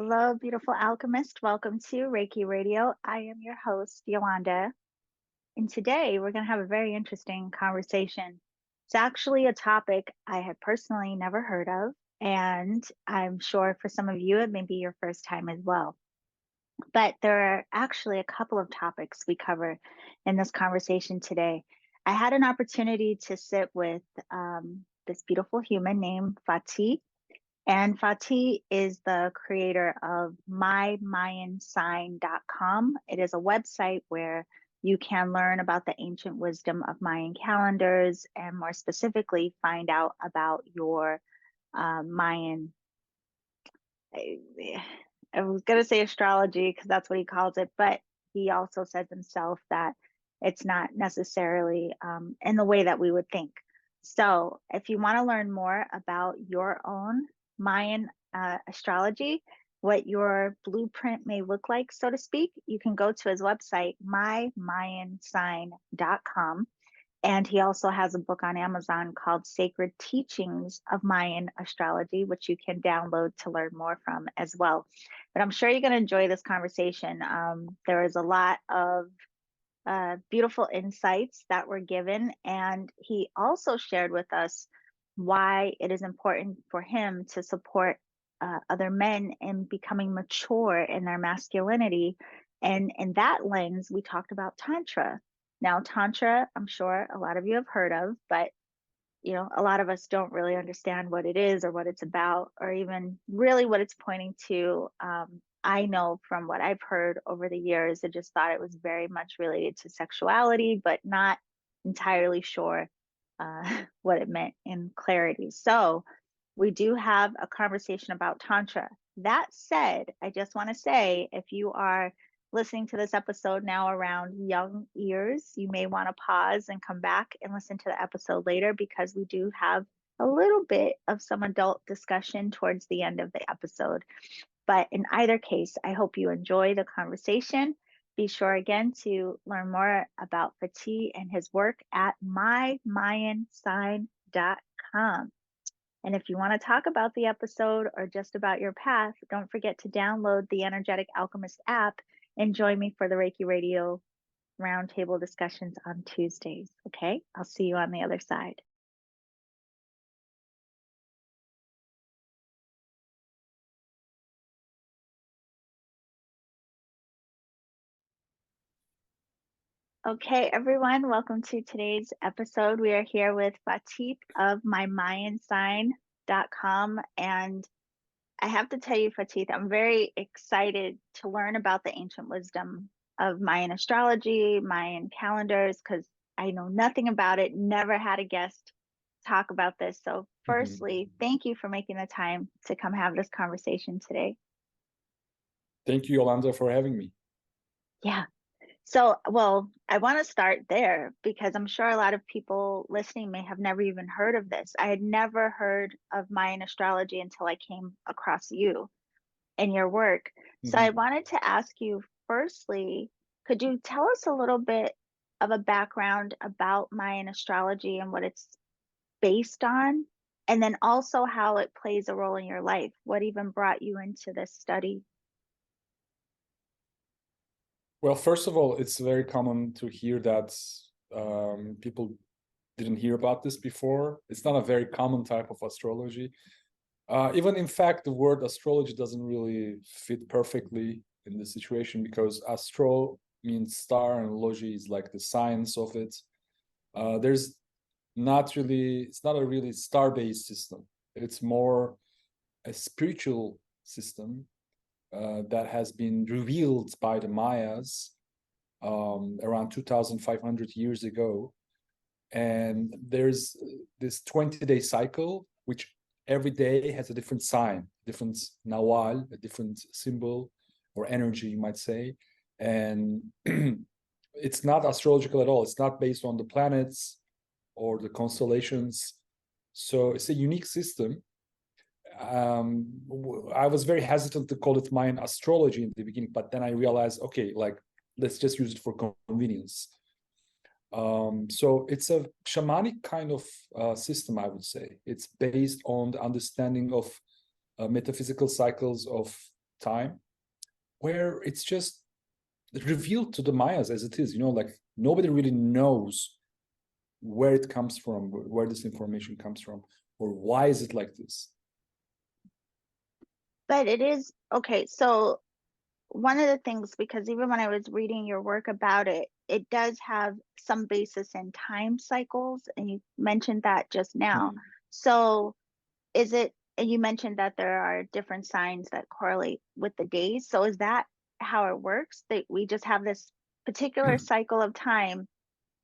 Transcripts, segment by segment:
Hello, beautiful alchemist. Welcome to Reiki Radio. I am your host, Yolanda. And today we're going to have a very interesting conversation. It's actually a topic I had personally never heard of. And I'm sure for some of you, it may be your first time as well. But there are actually a couple of topics we cover in this conversation today. I had an opportunity to sit with this beautiful human named Fatih. And Fatih is the creator of mymayansign.com. It is a website where you can learn about the ancient wisdom of Mayan calendars and more specifically find out about your Mayan, I was going to say astrology because that's what he calls it, but he also says himself that it's not necessarily in the way that we would think. So if you want to learn more about your own Mayan astrology, what your blueprint may look like, so to speak, you can go to his website, mymayansign.com. And he also has a book on Amazon called Sacred Teachings of Mayan Astrology, which you can download to learn more from as well. But I'm sure you're going to enjoy this conversation. There is a lot of beautiful insights that were given. And he also shared with us why it is important for him to support other men in becoming mature in their masculinity. And in that lens, we talked about Tantra. Now, Tantra, I'm sure a lot of you have heard of, but a lot of us don't really understand what it is or what it's about, or even really what it's pointing to. I know from what I've heard over the years, I just thought it was very much related to sexuality, but not entirely sure what it meant in clarity. So we do have a conversation about Tantra. That said, I just want to say, if you are listening to this episode now around young ears, you may want to pause and come back and listen to the episode later because we do have a little bit of some adult discussion towards the end of the episode. But in either case, I hope you enjoy the conversation. Be sure again to learn more about Fatih and his work at mymayansign.com. And if you want to talk about the episode or just about your path, don't forget to download the Energetic Alchemist app and join me for the Reiki Radio roundtable discussions on Tuesdays. Okay, I'll see you on the other side. Okay, everyone, welcome to today's episode. We are here with Fatih of mymayansign.com. And I have to tell you, Fatih, I'm very excited to learn about the ancient wisdom of Mayan astrology, Mayan calendars, because I know nothing about it, never had a guest talk about this. So firstly, thank you for making the time to come have this conversation today. Thank you, Yolanda, for having me. Yeah. So, well, I want to start there because I'm sure a lot of people listening may have never even heard of this. I had never heard of Mayan astrology until I came across you and your work. So I wanted to ask you, firstly, could you tell us a little bit of a background about Mayan astrology and what it's based on, and then also how it plays a role in your life? What even brought you into this study? Well, first of all, it's very common to hear that people didn't hear about this before. It's not a very common type of astrology. Even in fact, the word astrology doesn't really fit perfectly in this situation because astro means star and logy is like the science of it. It's not a really star-based system. It's more a spiritual system that has been revealed by the Mayas around 2,500 years ago. And there's this 20-day cycle, which every day has a different sign, different nawal, a different symbol or energy, you might say. And it's not astrological at all. It's not based on the planets or the constellations. So it's a unique system. I was very hesitant to call it Mayan astrology in the beginning, but then I realized, okay, let's just use it for convenience. So it's a shamanic kind of system, I would say. It's based on the understanding of metaphysical cycles of time where it's just revealed to the Mayas as it is, like nobody really knows where it comes from, where this information comes from, or why is it like this. But it is, okay, so one of the things, because even when I was reading your work about it, it does have some basis in time cycles, and you mentioned that just now. So is it, and you mentioned that there are different signs that correlate with the days. So is that how it works? That we just have this particular cycle of time,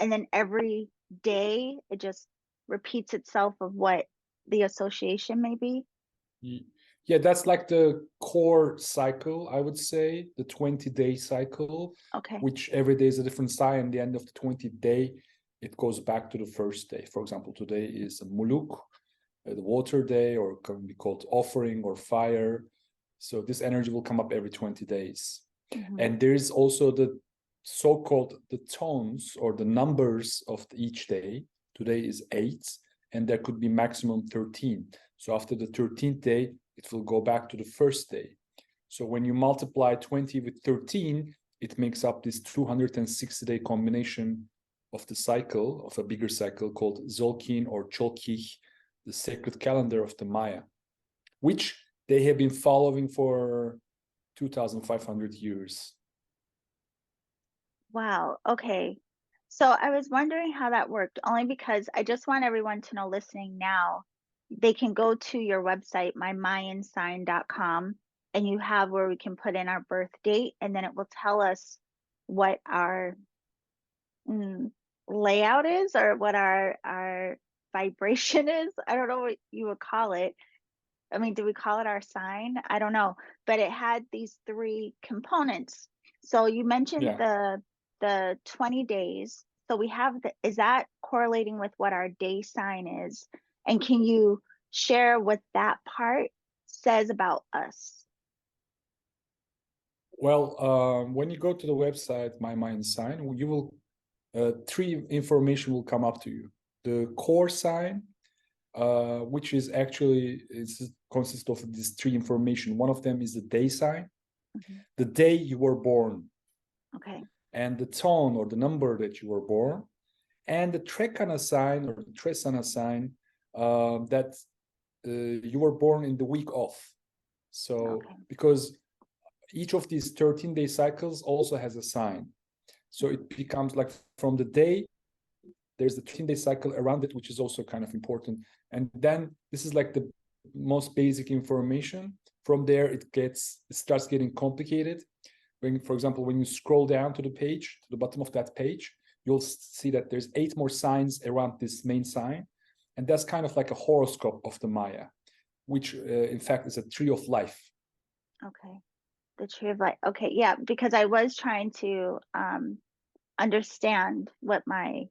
and then every day it just repeats itself of what the association may be? Yeah, that's like the core cycle, I would say, the 20-day cycle, Okay. which every day is a different sign. And the end of the 20th day, it goes back to the first day. For example, today is Muluk, the water day, or can be called offering or fire. So this energy will come up every 20 days. And there is also the so-called the tones or the numbers of each day. Today is 8, and there could be maximum 13. So after the 13th day, it will go back to the first day. So when you multiply 20 with 13, it makes up this 260-day combination of the cycle, of a bigger cycle called Zolkin or Cholkich, the sacred calendar of the Maya, which they have been following for 2,500 years. Wow. Okay. So I was wondering how that worked, only because I just want everyone to know listening now, they can go to your website, mymayansign.com, and you have where we can put in our birth date, and then it will tell us what our layout is, or what our vibration is. I don't know what you would call it. I mean, do we call it our sign? I don't know. But it had these 3 components. So you mentioned the 20 days. So we have is that correlating with what our day sign is? And can you share what that part says about us? Well, when you go to the website, My Mayan Sign, you will 3 information will come up to you. The core sign, which is actually consists of these 3 information. One of them is the day sign, the day you were born, Okay, and the tone or the number that you were born, and the Trekana sign or the Tresana sign that you were born in the week of. So because each of these 13-day cycles also has a sign, so it becomes like from the day there's the 13-day cycle around it, which is also kind of important. And then this is like the most basic information. From there, it starts getting complicated. When, for example, when you scroll down to the page, to the bottom of that page, you'll see that there's 8 more signs around this main sign. And that's kind of like a horoscope of the Maya, which in fact is a tree of life. Okay. The tree of life. Okay, yeah, because I was trying to understand what my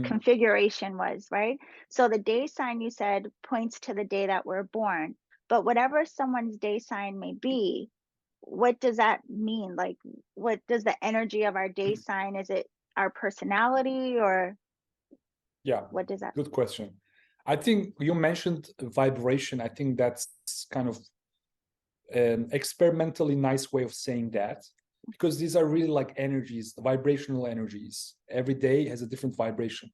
configuration was, right? So the day sign, you said, points to the day that we're born, but whatever someone's day sign may be, what does that mean? Like, what does the energy of our day sign, is it our personality, or what does that? Good question. I think you mentioned vibration. I think that's kind of an experimentally nice way of saying that, because these are really like energies, vibrational energies. Every day has a different vibration.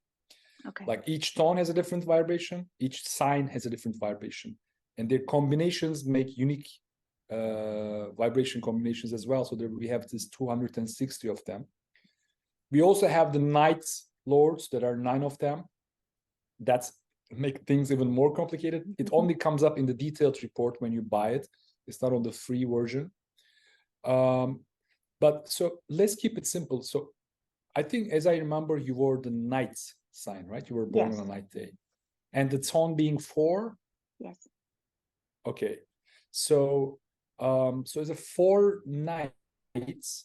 Okay. Like each tone has a different vibration, each sign has a different vibration, and their combinations make unique vibration combinations as well. So there we have this 260 of them. We also have the night lords, that are 9 of them. That's make things even more complicated. It only comes up in the detailed report when you buy it. It's not on the free version. But so let's keep it simple. So I think, as I remember, you were the night sign, right? You were born on a night day. And the tone being 4? Yes. Okay. So so as a 4 nights,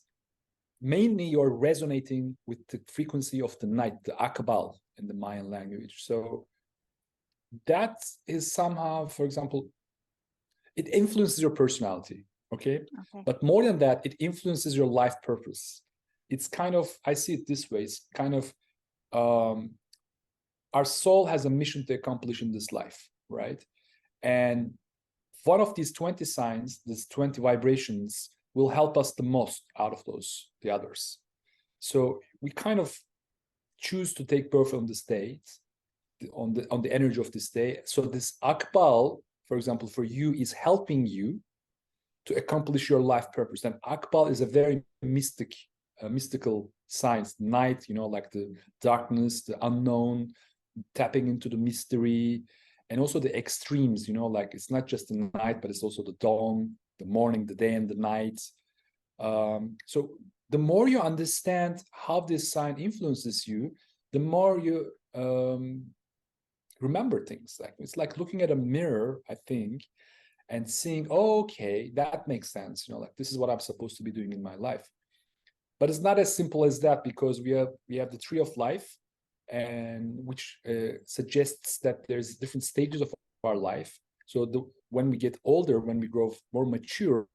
mainly you're resonating with the frequency of the night, the akabal in the Mayan language. So that is somehow, for example, it influences your personality, okay? But more than that, it influences your life purpose. It's kind of, I see it this way, it's kind of, our soul has a mission to accomplish in this life, right? And one of these 20 signs, these 20 vibrations, will help us the most out of the others. So we kind of choose to take birth on this day, on the energy of this day. So this Akbal, for example, for you, is helping you to accomplish your life purpose. And Akbal is a very mystical science. Night, like the darkness, the unknown, tapping into the mystery, and also the extremes. Like it's not just the night, but it's also the dawn, the morning, the day, and the night. So the more you understand how this sign influences you, the more you remember things. Like it's like looking at a mirror, I think, and seeing, oh, okay, that makes sense. Like this is what I'm supposed to be doing in my life. But it's not as simple as that, because we have the tree of life, and which suggests that there's different stages of our life. So when we get older, when we grow more mature,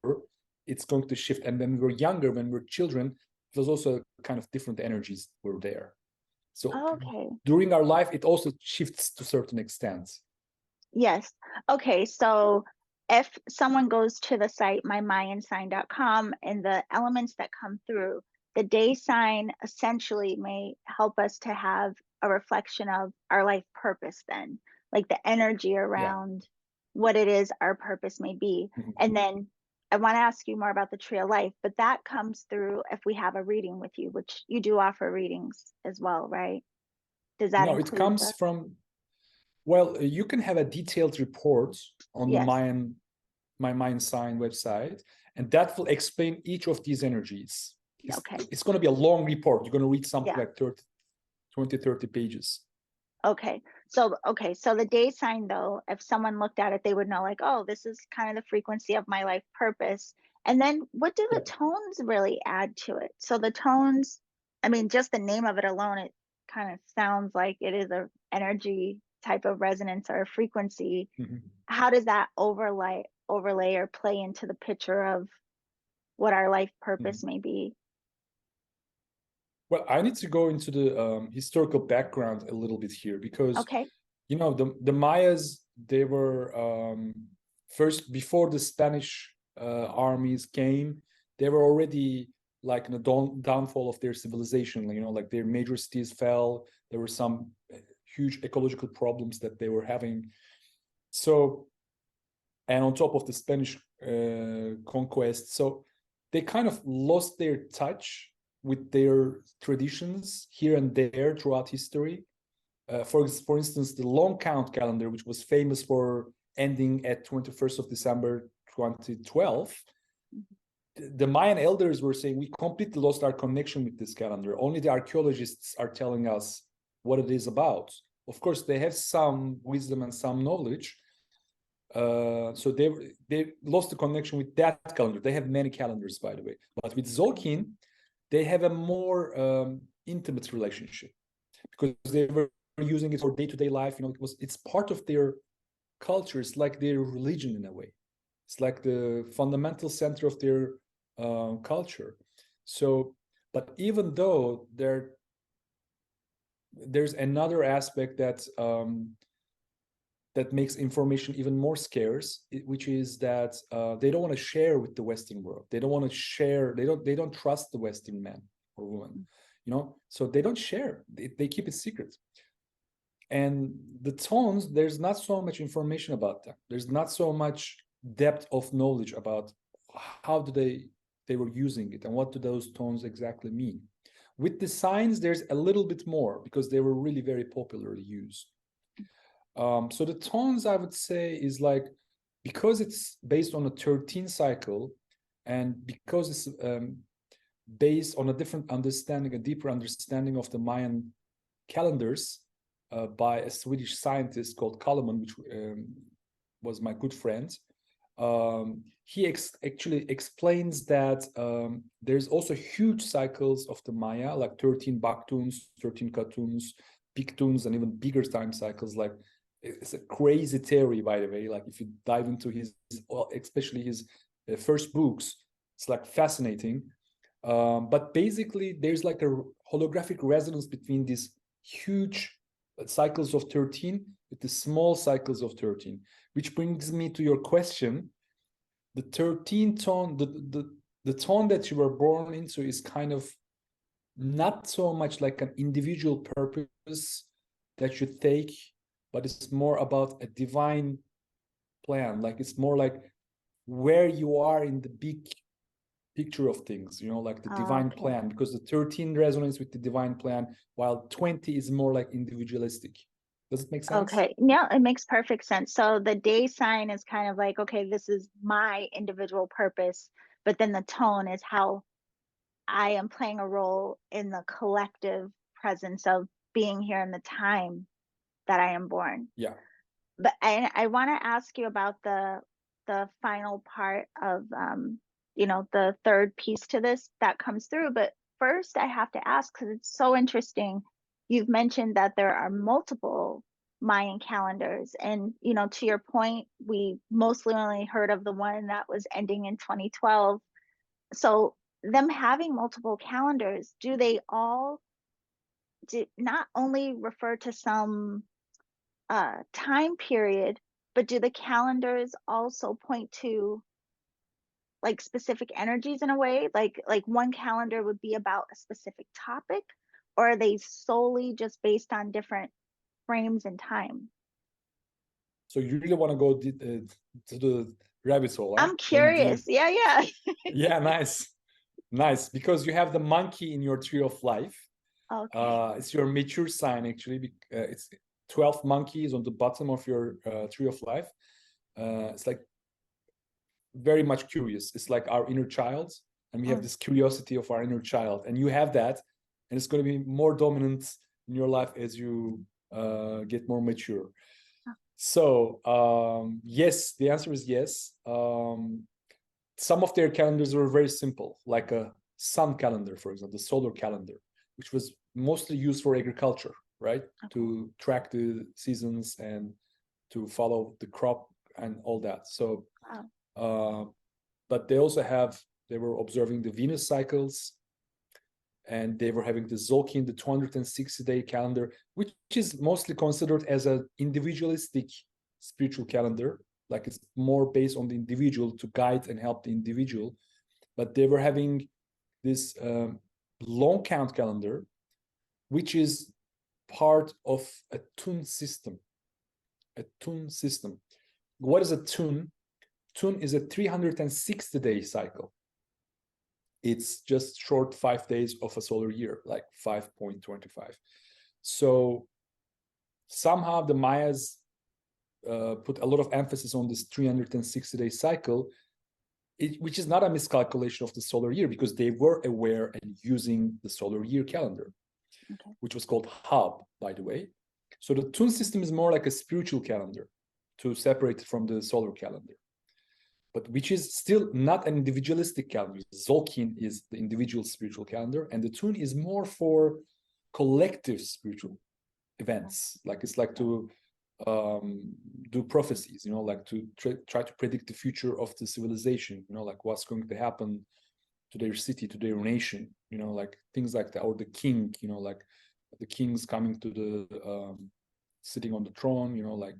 it's going to shift. And when we're younger, when we're children, there's also kind of different energies were there. So Okay. during our life, it also shifts to certain extents. Yes. Okay. So if someone goes to the site, mymayansign.com, and the elements that come through, the day sign essentially may help us to have a reflection of our life purpose, then, like the energy around what it is our purpose may be. Mm-hmm. And then I want to ask you more about the tree of life, but that comes through if we have a reading with you, which you do offer readings as well, right? Does that No, include it comes from, well, you can have a detailed report on the My Mayan Sign website, and that will explain each of these energies. It's going to be a long report. You're going to read something like 20-30 pages. Okay. So the day sign, though, if someone looked at it, they would know, like, oh, this is kind of the frequency of my life purpose. And then what do the tones really add to it? So the tones, I mean, just the name of it alone, it kind of sounds like it is a energy type of resonance or a frequency. Mm-hmm. How does that overlay or play into the picture of what our life purpose may be? Well, I need to go into the historical background a little bit here, because the Mayas, they were first, before the Spanish armies came, they were already like in the downfall of their civilization. Like their major cities fell. There were some huge ecological problems that they were having. So, and on top of the Spanish conquest, so they kind of lost their touch with their traditions here and there throughout history. For instance, the long count calendar, which was famous for ending at 21st of December 2012, the Mayan elders were saying we completely lost our connection with this calendar. Only the archaeologists are telling us what it is about. Of course, they have some wisdom and some knowledge. So they lost the connection with that calendar. They have many calendars, by the way. But with Zolkin, they have a more intimate relationship, because they were using it for day-to-day life. It's part of their culture. It's like their religion in a way. It's like the fundamental center of their culture. So, but even though there's another aspect that makes information even more scarce, which is that they don't want to share with the Western world. They don't want to share. They don't trust the Western man or woman, So they don't share. They keep it secret. And the tones, there's not so much information about them. There's not so much depth of knowledge about how they were using it and what do those tones exactly mean. With the signs, there's a little bit more, because they were really very popularly used. So the tones, I would say, is like, because it's based on a 13 cycle, and because it's based on a different understanding, a deeper understanding of the Mayan calendars by a Swedish scientist called Kalaman, which was my good friend. He actually explains that there's also huge cycles of the Maya, like 13 Baktuns, 13 Katuns, Piktuns, and even bigger time cycles. Like, it's a crazy theory, by the way. Like, if you dive into especially his first books, it's like fascinating. But basically, there's like a holographic resonance between these huge cycles of 13 with the small cycles of 13, which brings me to your question. The 13 tone, the tone that you were born into is kind of not so much like an individual purpose that you take, but it's more about a divine plan. Like it's more like where you are in the big picture of things, you know, like the divine plan, because the 13 resonates with the divine plan, while 20 is more like individualistic. Does it make sense? Okay. Yeah, it makes perfect sense. So the day sign is kind of like, okay, this is my individual purpose, but then the tone is how I am playing a role in the collective presence of being here in the time that I am born. Yeah. But I want to ask you about the final part of the third piece to this that comes through. But first I have to ask, because it's so interesting. You've mentioned that there are multiple Mayan calendars, and to your point, we mostly only heard of the one that was ending in 2012. So them having multiple calendars, do they all not only refer to some time period, but do the calendars also point to like specific energies in a way? Like one calendar would be about a specific topic, or are they solely just based on different frames in time? So you really want to go to the rabbit hole, huh? I'm curious. Yeah. Yeah, nice. Because you have the monkey in your tree of life. Okay. It's your mature sign, actually. It's 12 monkeys on the bottom of your tree of life. It's like very much curious. It's like our inner child, and we have this curiosity of our inner child, and you have that, and it's going to be more dominant in your life as you get more mature. So yes, the answer is yes. Some of their calendars were very simple, like a sun calendar, for example, the solar calendar, which was mostly used for agriculture, right? Okay. To track the seasons and to follow the crop and all that. So, but they were observing the Venus cycles, and they were having the Zolkin, the 260-day calendar, which is mostly considered as an individualistic spiritual calendar. Like it's more based on the individual to guide and help the individual. But they were having this long count calendar, which is part of a tune system. A tune system. What is a tune? Tune is a 360-day cycle. It's just short 5 days of a solar year, like 5.25. So somehow the Mayas put a lot of emphasis on this 360-day cycle, which is not a miscalculation of the solar year, because they were aware and using the solar year calendar, which was called Hub, by the way. So the tune system is more like a spiritual calendar to separate it from the solar calendar, but which is still not an individualistic calendar. Zolkin is the individual spiritual calendar, and the tune is more for collective spiritual events. Like it's like to do prophecies, like to try to predict the future of the civilization, like what's going to happen to their city, to their nation, like things like that, or the king, like the king's coming to the sitting on the throne, like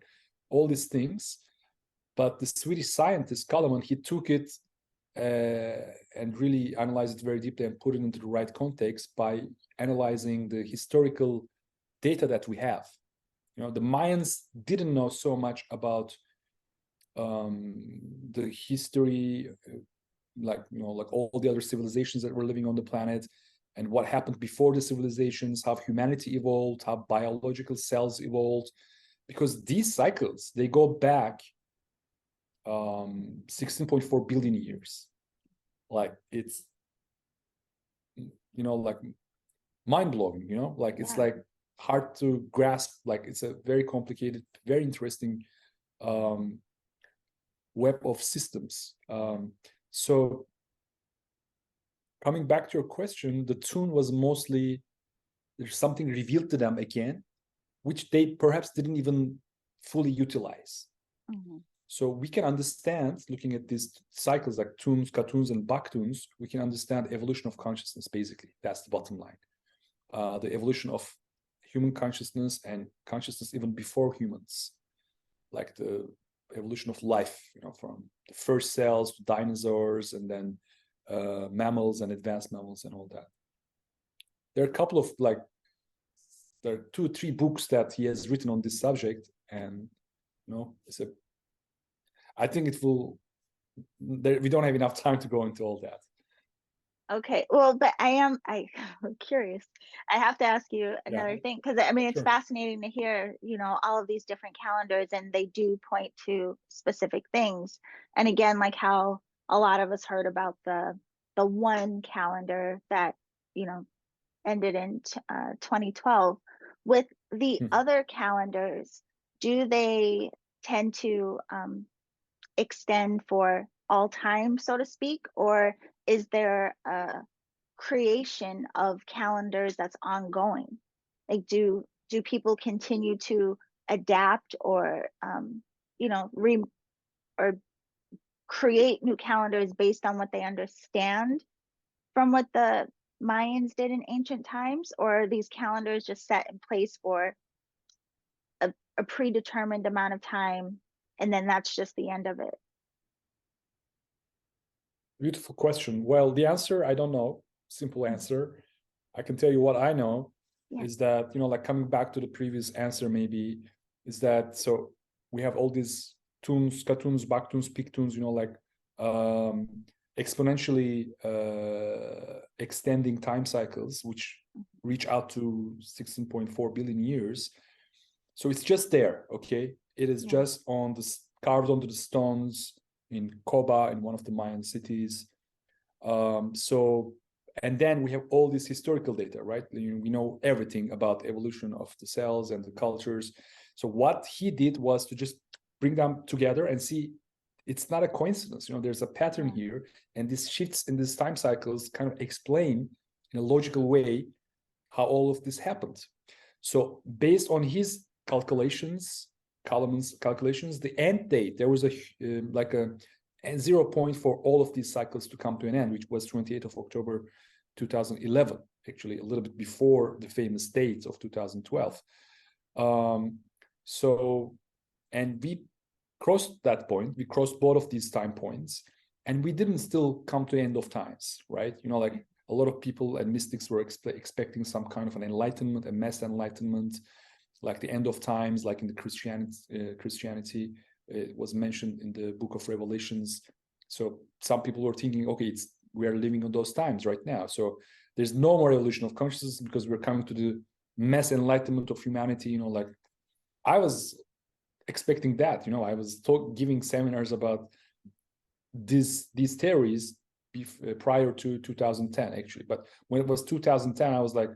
all these things. But the Swedish scientist Kalaman, he took it and really analyzed it very deeply and put it into the right context by analyzing the historical data that we have. The Mayans didn't know so much about the history, like all the other civilizations that were living on the planet, and what happened before the civilizations, how humanity evolved, how biological cells evolved, because these cycles, they go back 16.4 billion years. Like it's like mind-blowing, like it's like hard to grasp. Like it's a very complicated, very interesting web of systems. So coming back to your question, the tune was mostly, there's something revealed to them again, which they perhaps didn't even fully utilize. So we can understand, looking at these cycles like tunes, katuns, and baktuns, we can understand evolution of consciousness, basically. That's the bottom line. The evolution of human consciousness and consciousness even before humans. Like the evolution of life, from the first cells to dinosaurs, and then mammals and advanced mammals and all that. There are a couple of there are 2 or 3 books that he has written on this subject, and I think it will. We don't have enough time to go into all that. Okay, well, but I'm curious. I have to ask you another thing, because I mean, it's fascinating to hear, all of these different calendars, and they do point to specific things. And again, like how a lot of us heard about the one calendar that, ended in 2012. With the other calendars, do they tend to extend for all time, so to speak, or is there a creation of calendars that's ongoing? Like, do people continue to adapt or or create new calendars based on what they understand from what the Mayans did in ancient times, or are these calendars just set in place for a predetermined amount of time, and then that's just the end of it? Beautiful question. Well, the answer, I don't know. Simple answer. I can tell you what I know is that, like coming back to the previous answer, maybe, is that so we have all these tunes, katuns, baktuns, piktuns, exponentially extending time cycles, which reach out to 16.4 billion years. So it's just there, okay? It is just carved onto the stones in Koba, in one of the Mayan cities. And then we have all this historical data, right? We know everything about evolution of the cells and the cultures. So what he did was to just bring them together and see it's not a coincidence. There's a pattern here, and these shifts in these time cycles kind of explain in a logical way how all of this happened. So based on his calculations, Kalaman's calculations, the end date, there was a 0 point for all of these cycles to come to an end, which was 28th of October 2011, actually a little bit before the famous date of 2012. And we crossed that point. We crossed both of these time points, and we didn't still come to the end of times, right? Like a lot of people and mystics were expecting some kind of an enlightenment, a mass enlightenment, like the end of times, like in the Christianity, it was mentioned in the book of Revelations. So some people were thinking, okay, we are living on those times right now. So there's no more evolution of consciousness because we're coming to the mass enlightenment of humanity. Like I was expecting that. I was giving seminars about these theories prior to 2010, actually. But when it was 2010, I was like,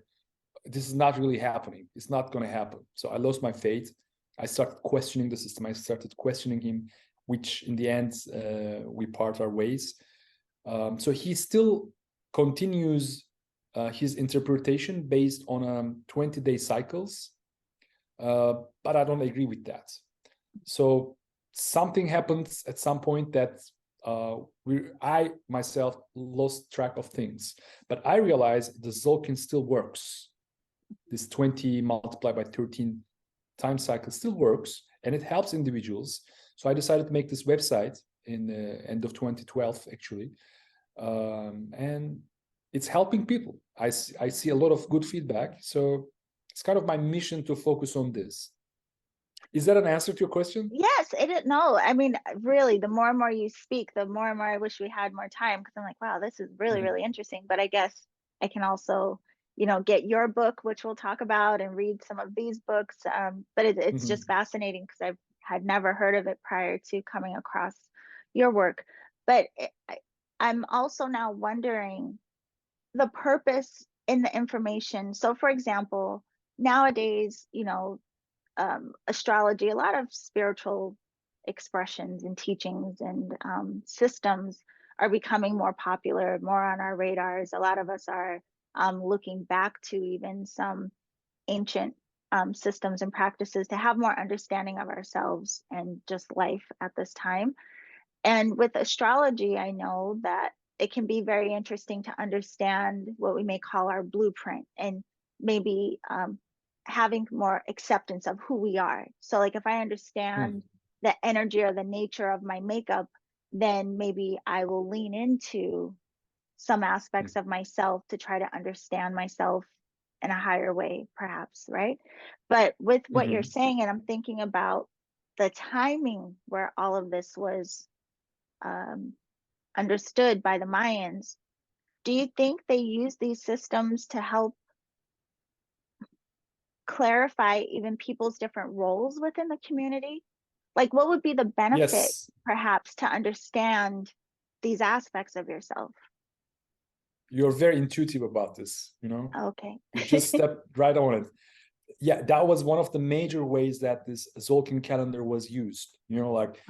this is not really happening. It's not going to happen. So I lost my faith. I started questioning the system. I started questioning him, which in the end, we part our ways. So he still continues his interpretation based on 20-day cycles, but I don't agree with that. So something happens at some point that I myself lost track of things, but I realized the Zolkin still works. This 20 multiplied by 13 time cycle still works, and it helps individuals. So I decided to make this website in the end of 2012, actually. And it's helping people. I see a lot of good feedback. So it's kind of my mission to focus on this. Is that an answer to your question? Yes, no, I mean, really, the more and more you speak, the more and more I wish we had more time, because I'm like, wow, this is really, really interesting. But I guess I can also, get your book, which we'll talk about, and read some of these books. But it's just fascinating because I had never heard of it prior to coming across your work. But I'm also now wondering the purpose in the information. So, for example, nowadays, astrology, a lot of spiritual expressions and teachings and systems are becoming more popular, more on our radars. A lot of us are looking back to even some ancient systems and practices to have more understanding of ourselves and just life at this time. And with astrology, I know that it can be very interesting to understand what we may call our blueprint, and maybe having more acceptance of who we are. So like if I understand the energy or the nature of my makeup, then maybe I will lean into some aspects of myself to try to understand myself in a higher way, perhaps, right? But with what you're saying, and I'm thinking about the timing where all of this was understood by the Mayans, do you think they use these systems to help clarify even people's different roles within the community? Like, what would be the benefit, Yes, perhaps, to understand these aspects of yourself? you're very intuitive about this, Okay. you just stepped right on it. Yeah, that was one of the major ways that this Zolkin calendar was used. Like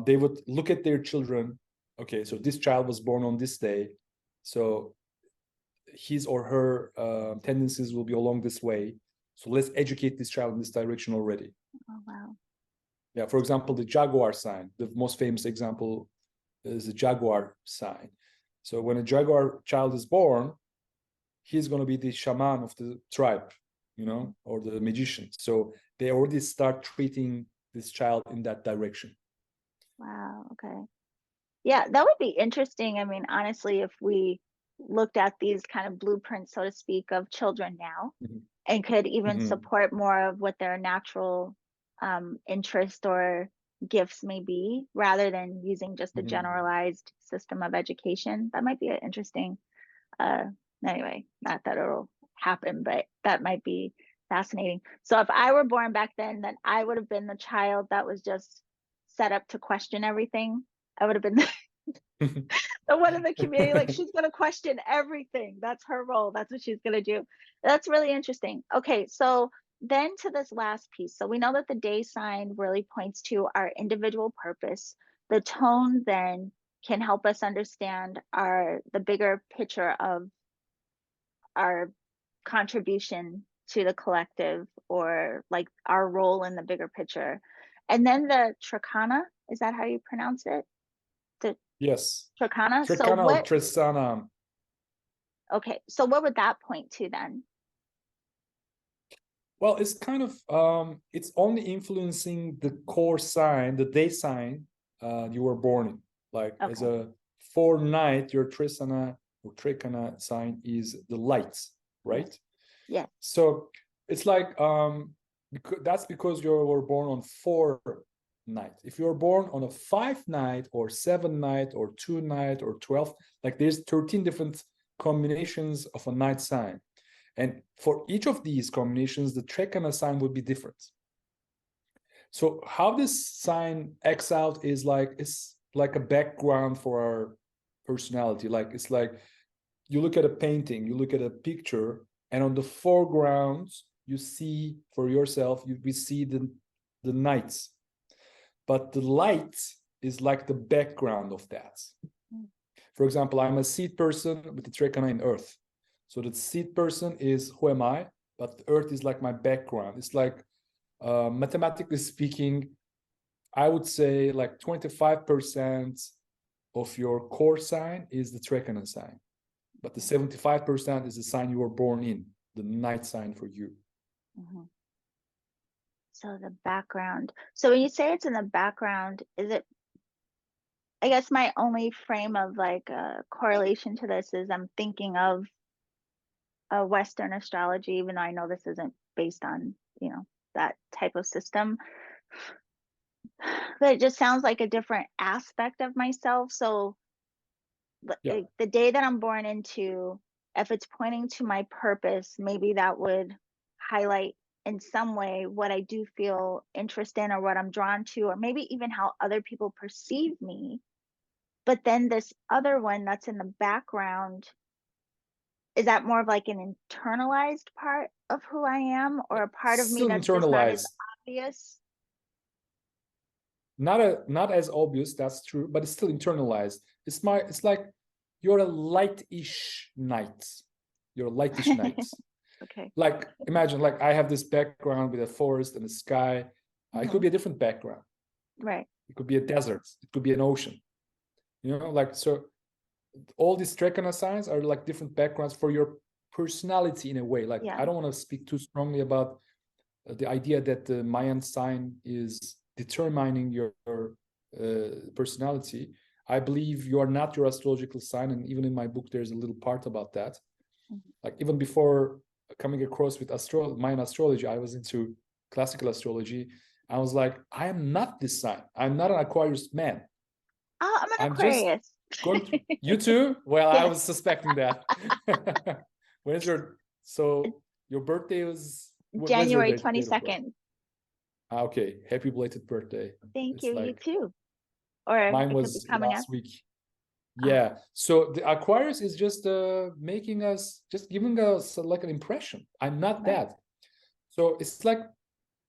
they would look at their children. Okay, so this child was born on this day, so his or her tendencies will be along this way. So let's educate this child in this direction already. Oh, wow. Yeah, for example, the Jaguar sign, the most famous example is the Jaguar sign. So when a Jaguar child is born, he's going to be the shaman of the tribe, or the magician. So they already start treating this child in that direction. Wow. Okay. Yeah, that would be interesting. I mean, honestly, if we looked at these kind of blueprints, so to speak, of children now, and could even support more of what their natural interest or gifts may be, rather than using just a generalized system of education, that might be an interesting. Anyway, not that it'll happen, but that might be fascinating. So if I were born back then I would have been the child that was just set up to question everything. I would have been the one in the community, like, she's going to question everything. That's her role. That's what she's going to do. That's really interesting. Okay, so then to this last piece. So we know that the day sign really points to our individual purpose. The tone then can help us understand the bigger picture of our contribution to the collective, or like our role in the bigger picture. And then the Trikana, is that how you pronounce it? The Yes. Trikana. So Trikana or what? Tristana. Okay, so what would that point to then? Well, it's kind of it's only influencing the core sign, the day sign you were born in. Like as a 4-night, your Tristana or Trikana sign is the lights, right? Yeah. So it's like that's because you were born on 4-night. If you're born on a 5-night or 7-night or 2-night or 12, like there's 13 different combinations of a night sign. And for each of these combinations, the Trikana sign would be different. So how this sign acts out is like, it's like a background for our personality. Like it's like you look at a painting, you look at a picture, and on the foreground, you see for yourself, we see the nights. But the light is like the background of that. For example, I'm a seed person with the Trikana in earth. So the seed person is who am I, but the earth is like my background. It's like mathematically speaking, I would say like 25% of your core sign is the Trikana sign, but the 75% is the sign you were born in, the night sign for you. So the background. So when you say it's in the background, is it, I guess my only frame of like a correlation to this is I'm thinking of a Western astrology, even though I know this isn't based on, that type of system. But it just sounds like a different aspect of myself. So like the day that I'm born into, if it's pointing to my purpose, maybe that would highlight in some way what I do feel interest in, or what I'm drawn to, or maybe even how other people perceive me. But then this other one that's in the background, is that more of like an internalized part of who I am, or a part of me Still that's just not as internalized. obvious? Not as obvious, that's true, but it's still internalized. It's like you're a light-ish night. You're a lightish night. Okay. Like imagine, like I have this background with a forest and the sky. It could be a different background. Right. It could be a desert. It could be an ocean. Like, so all these Trikana signs are like different backgrounds for your personality in a way. Like I don't want to speak too strongly about the idea that the Mayan sign is determining your personality. I believe you are not your astrological sign, and even in my book there's a little part about that. Like even before coming across with Mayan astrology, I was into classical astrology. I was like, I am not this sign. I'm not an Aquarius man. Oh, I'm an I'm just Aquarius. going to, you too? Well, I Yes. was suspecting that. When's your birthday was when's your January date of birth? 22nd. Okay, happy belated birthday. Thank It's you. You like too. Or mine it could be was coming up. last week. Oh, Yeah. So the Aquarius is just making us, just giving us like an impression. I'm not right. that. So it's like,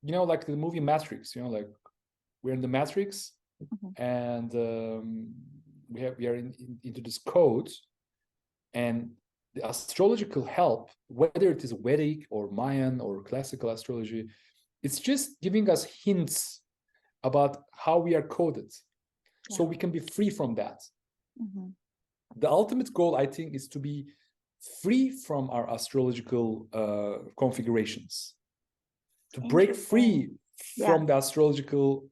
like the movie Matrix, like we're in the Matrix, and we are into this code, and the astrological help, whether it is Vedic or Mayan or classical astrology, it's just giving us hints about how we are coded, so we can be free from that. The ultimate goal, I think, is to be free from our astrological configurations, to break free from the astrological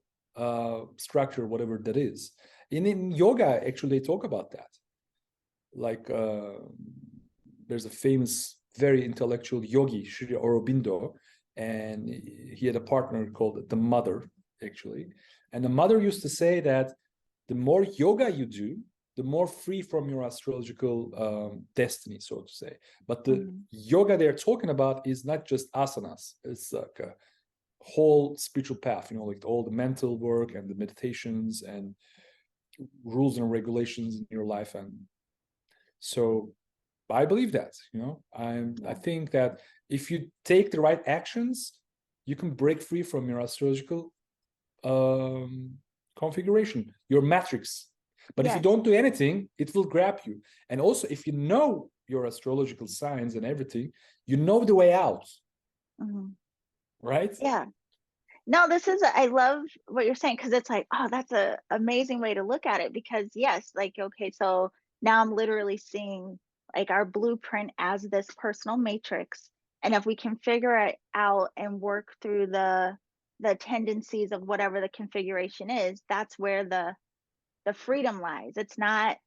structure, whatever that is. In yoga, actually, they talk about that. Like there's a famous, very intellectual yogi, Sri Aurobindo, and he had a partner called the Mother, actually. And the Mother used to say that the more yoga you do, the more free from your astrological destiny, so to say. But the yoga they're talking about is not just asanas. It's like a whole spiritual path, like all the mental work and the meditations and rules and regulations in your life. And so I believe that, I think that if you take the right actions, you can break free from your astrological configuration, your matrix. But if you don't do anything, it will grab you. And also, if you know your astrological signs and everything, you know the way out. Right? Yeah. No, I love what you're saying, because it's like, oh, that's an amazing way to look at it. Because yes, like, okay, so now I'm literally seeing like our blueprint as this personal matrix. And if we can figure it out and work through the tendencies of whatever the configuration is, that's where the freedom lies. It's not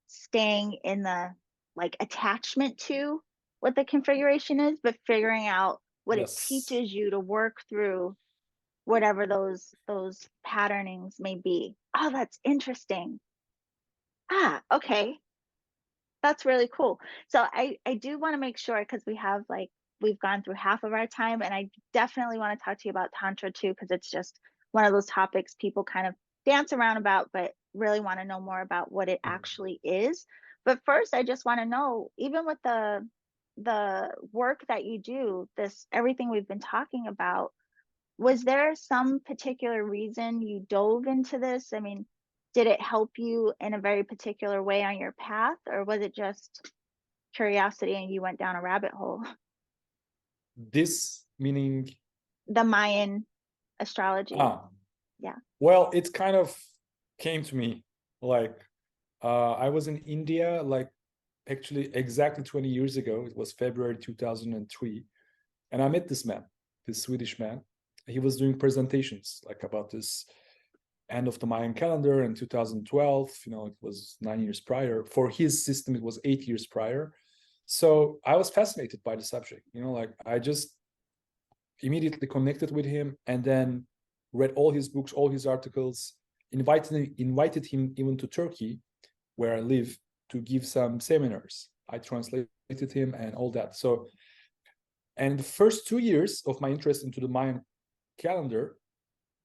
staying in the like attachment to what the configuration is, but figuring out what it teaches you to work through whatever those patternings may be. Oh, that's interesting. Okay. That's really cool. So I do want to make sure, because we've gone through half of our time, and I definitely want to talk to you about Tantra too, because it's just one of those topics people kind of dance around about, but really want to know more about what it actually is. But first, I just want to know, even with the work that you do, everything we've been talking about, was there some particular reason you dove into this? I mean, did it help you in a very particular way on your path, or was it just curiosity and you went down a rabbit hole? This meaning? The Mayan astrology. Yeah. Well, it kind of came to me like I was in India, like actually exactly 20 years ago. It was February 2003. And I met this Swedish man. He was doing presentations like about this end of the Mayan calendar in 2012. It was 9 years prior. For his system, it was 8 years prior. So I was fascinated by the subject. Like I just immediately connected with him, and then read all his books, all his articles, invited him even to Turkey, where I live, to give some seminars. I translated him and all that. So, and the first 2 years of my interest into the Mayan calendar,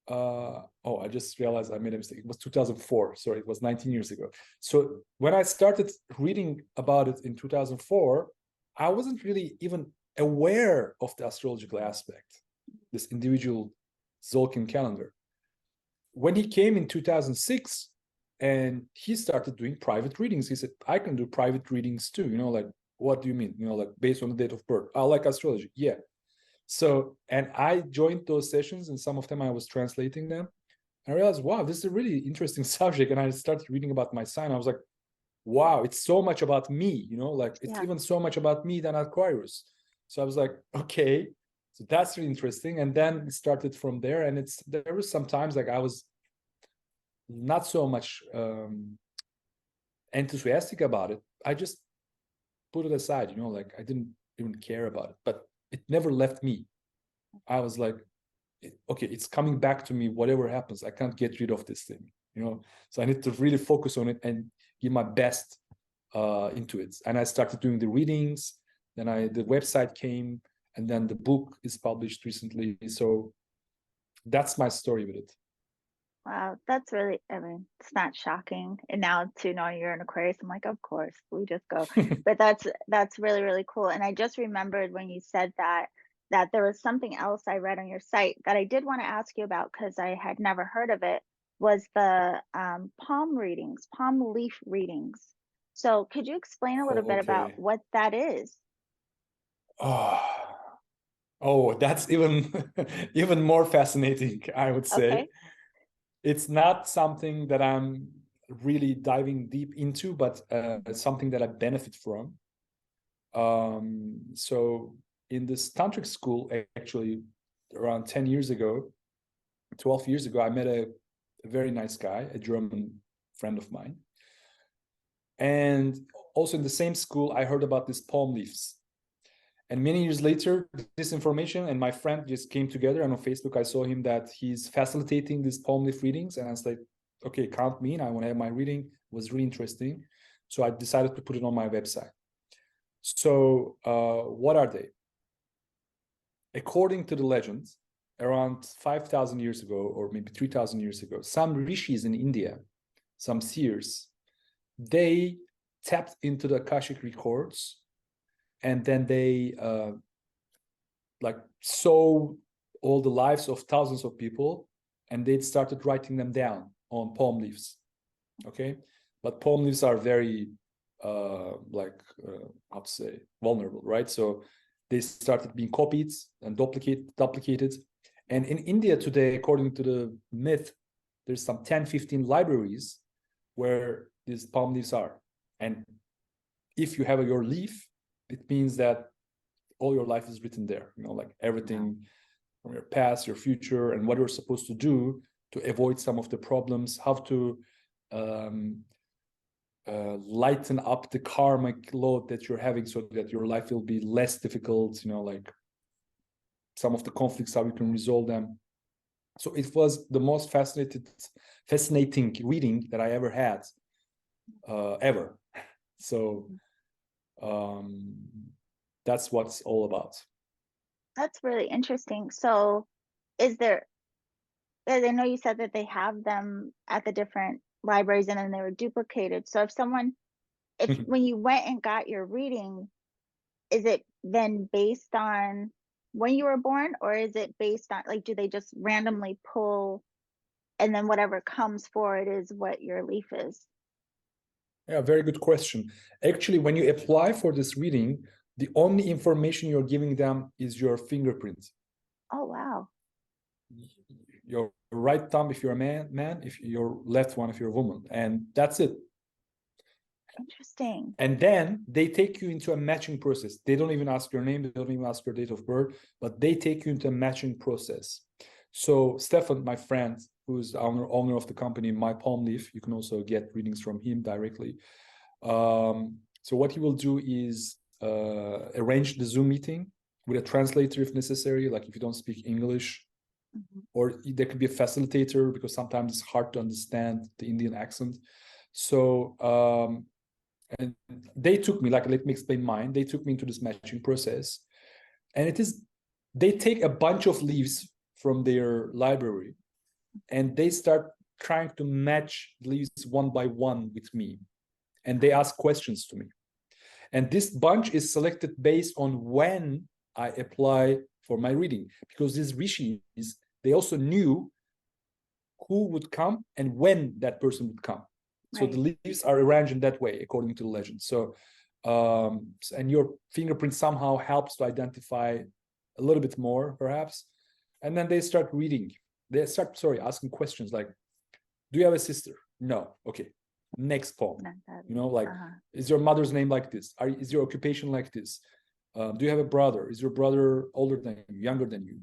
I just realized I made a mistake. It was 2004. Sorry, it was 19 years ago. So when I started reading about it in 2004, I wasn't really even aware of the astrological aspect, this individual Zolkin calendar. When he came in 2006 and he started doing private readings, he said, I can do private readings too. Like, what do you mean? Like based on the date of birth. I like astrology. Yeah. So, and I joined those sessions, and some of them I was translating them. I realized, wow, this is a really interesting subject. And I started reading about my sign. I was like, wow, it's so much about me, like it's even so much about me than Aquarius. So I was like, okay, So that's really interesting. And then it started from there. And there was sometimes like I was not so much enthusiastic about it. I just put it aside, you know, like I didn't even care about it, but it never left me. I was like, okay, it's coming back to me, whatever happens, I can't get rid of this thing, you know? So I need to really focus on it and give my best into it. And I started doing the readings, then the website came, and then the book is published recently. So that's my story with it. Wow, that's really, I mean, it's not shocking. And now to know you're an Aquarius, I'm like, of course, we just go. But that's really, really cool. And I just remembered when you said that there was something else I read on your site that I did want to ask you about because I had never heard of it, was the palm readings, palm leaf readings. So could you explain a little bit about Okay. what that is? Oh, that's even more fascinating, I would say. Okay. It's not something that I'm really diving deep into, but it's something that I benefit from. So in this tantric school, actually around 10 years ago, 12 years ago, I met a very nice guy, a German friend of mine. And also in the same school, I heard about these palm leaves. And many years later, this information and my friend just came together. And on Facebook, I saw him that he's facilitating these palm leaf readings. And I was like, okay, count me in. I want to have my reading. It was really interesting. So I decided to put it on my website. So what are they? According to the legends, around 5,000 years ago, or maybe 3,000 years ago, some rishis in India, some seers, they tapped into the Akashic records, and then they like saw all the lives of thousands of people, and they started writing them down on palm leaves. Okay, but palm leaves are very how to say, vulnerable, right? So they started being copied and duplicated. And in India today, according to the myth, there's some 10-15 libraries where these palm leaves are. And if you have your leaf, it means that all your life is written there, you know, like everything from your past, your future, and what you're supposed to do to avoid some of the problems, how to lighten up the karmic load that you're having so that your life will be less difficult, you know, like some of the conflicts, how you can resolve them. So it was the most fascinating reading that I ever had, ever. So that's what it's all about. That's really interesting. So is there, I know you said that they have them at the different libraries and then they were duplicated. So if when you went and got your reading, is it then based on when you were born, or is it based on, like, do they just randomly pull and then whatever comes for it is what your leaf is? Yeah, very good question. Actually, when you apply for this reading, the only information you're giving them is your fingerprint. Oh, wow. Your right thumb if you're a man, if your left one if you're a woman, and that's it. Interesting. And then they take you into a matching process. They don't even ask your name, they don't even ask your date of birth, but they take you into a matching process. So Stefan, my friend, who's the owner of the company My Palm Leaf, you can also get readings from him directly. So what he will do is arrange the Zoom meeting with a translator if necessary, like if you don't speak English, or there could be a facilitator because sometimes it's hard to understand the Indian accent. So and they took me, like, let me explain mine. They took me into this matching process, and they take a bunch of leaves from their library and they start trying to match leaves one by one with me, and they ask questions to me, and this bunch is selected based on when I apply for my reading, because these rishis, they also knew who would come and when that person would come. So the leaves are arranged in that way, according to the legend. So, and your fingerprint somehow helps to identify a little bit more, perhaps. And then they start reading. They start, asking questions like, do you have a sister? No. Okay. Next poem. You know, like, is your mother's name like this? Is your occupation like this? Do you have a brother? Is your brother older than you, younger than you?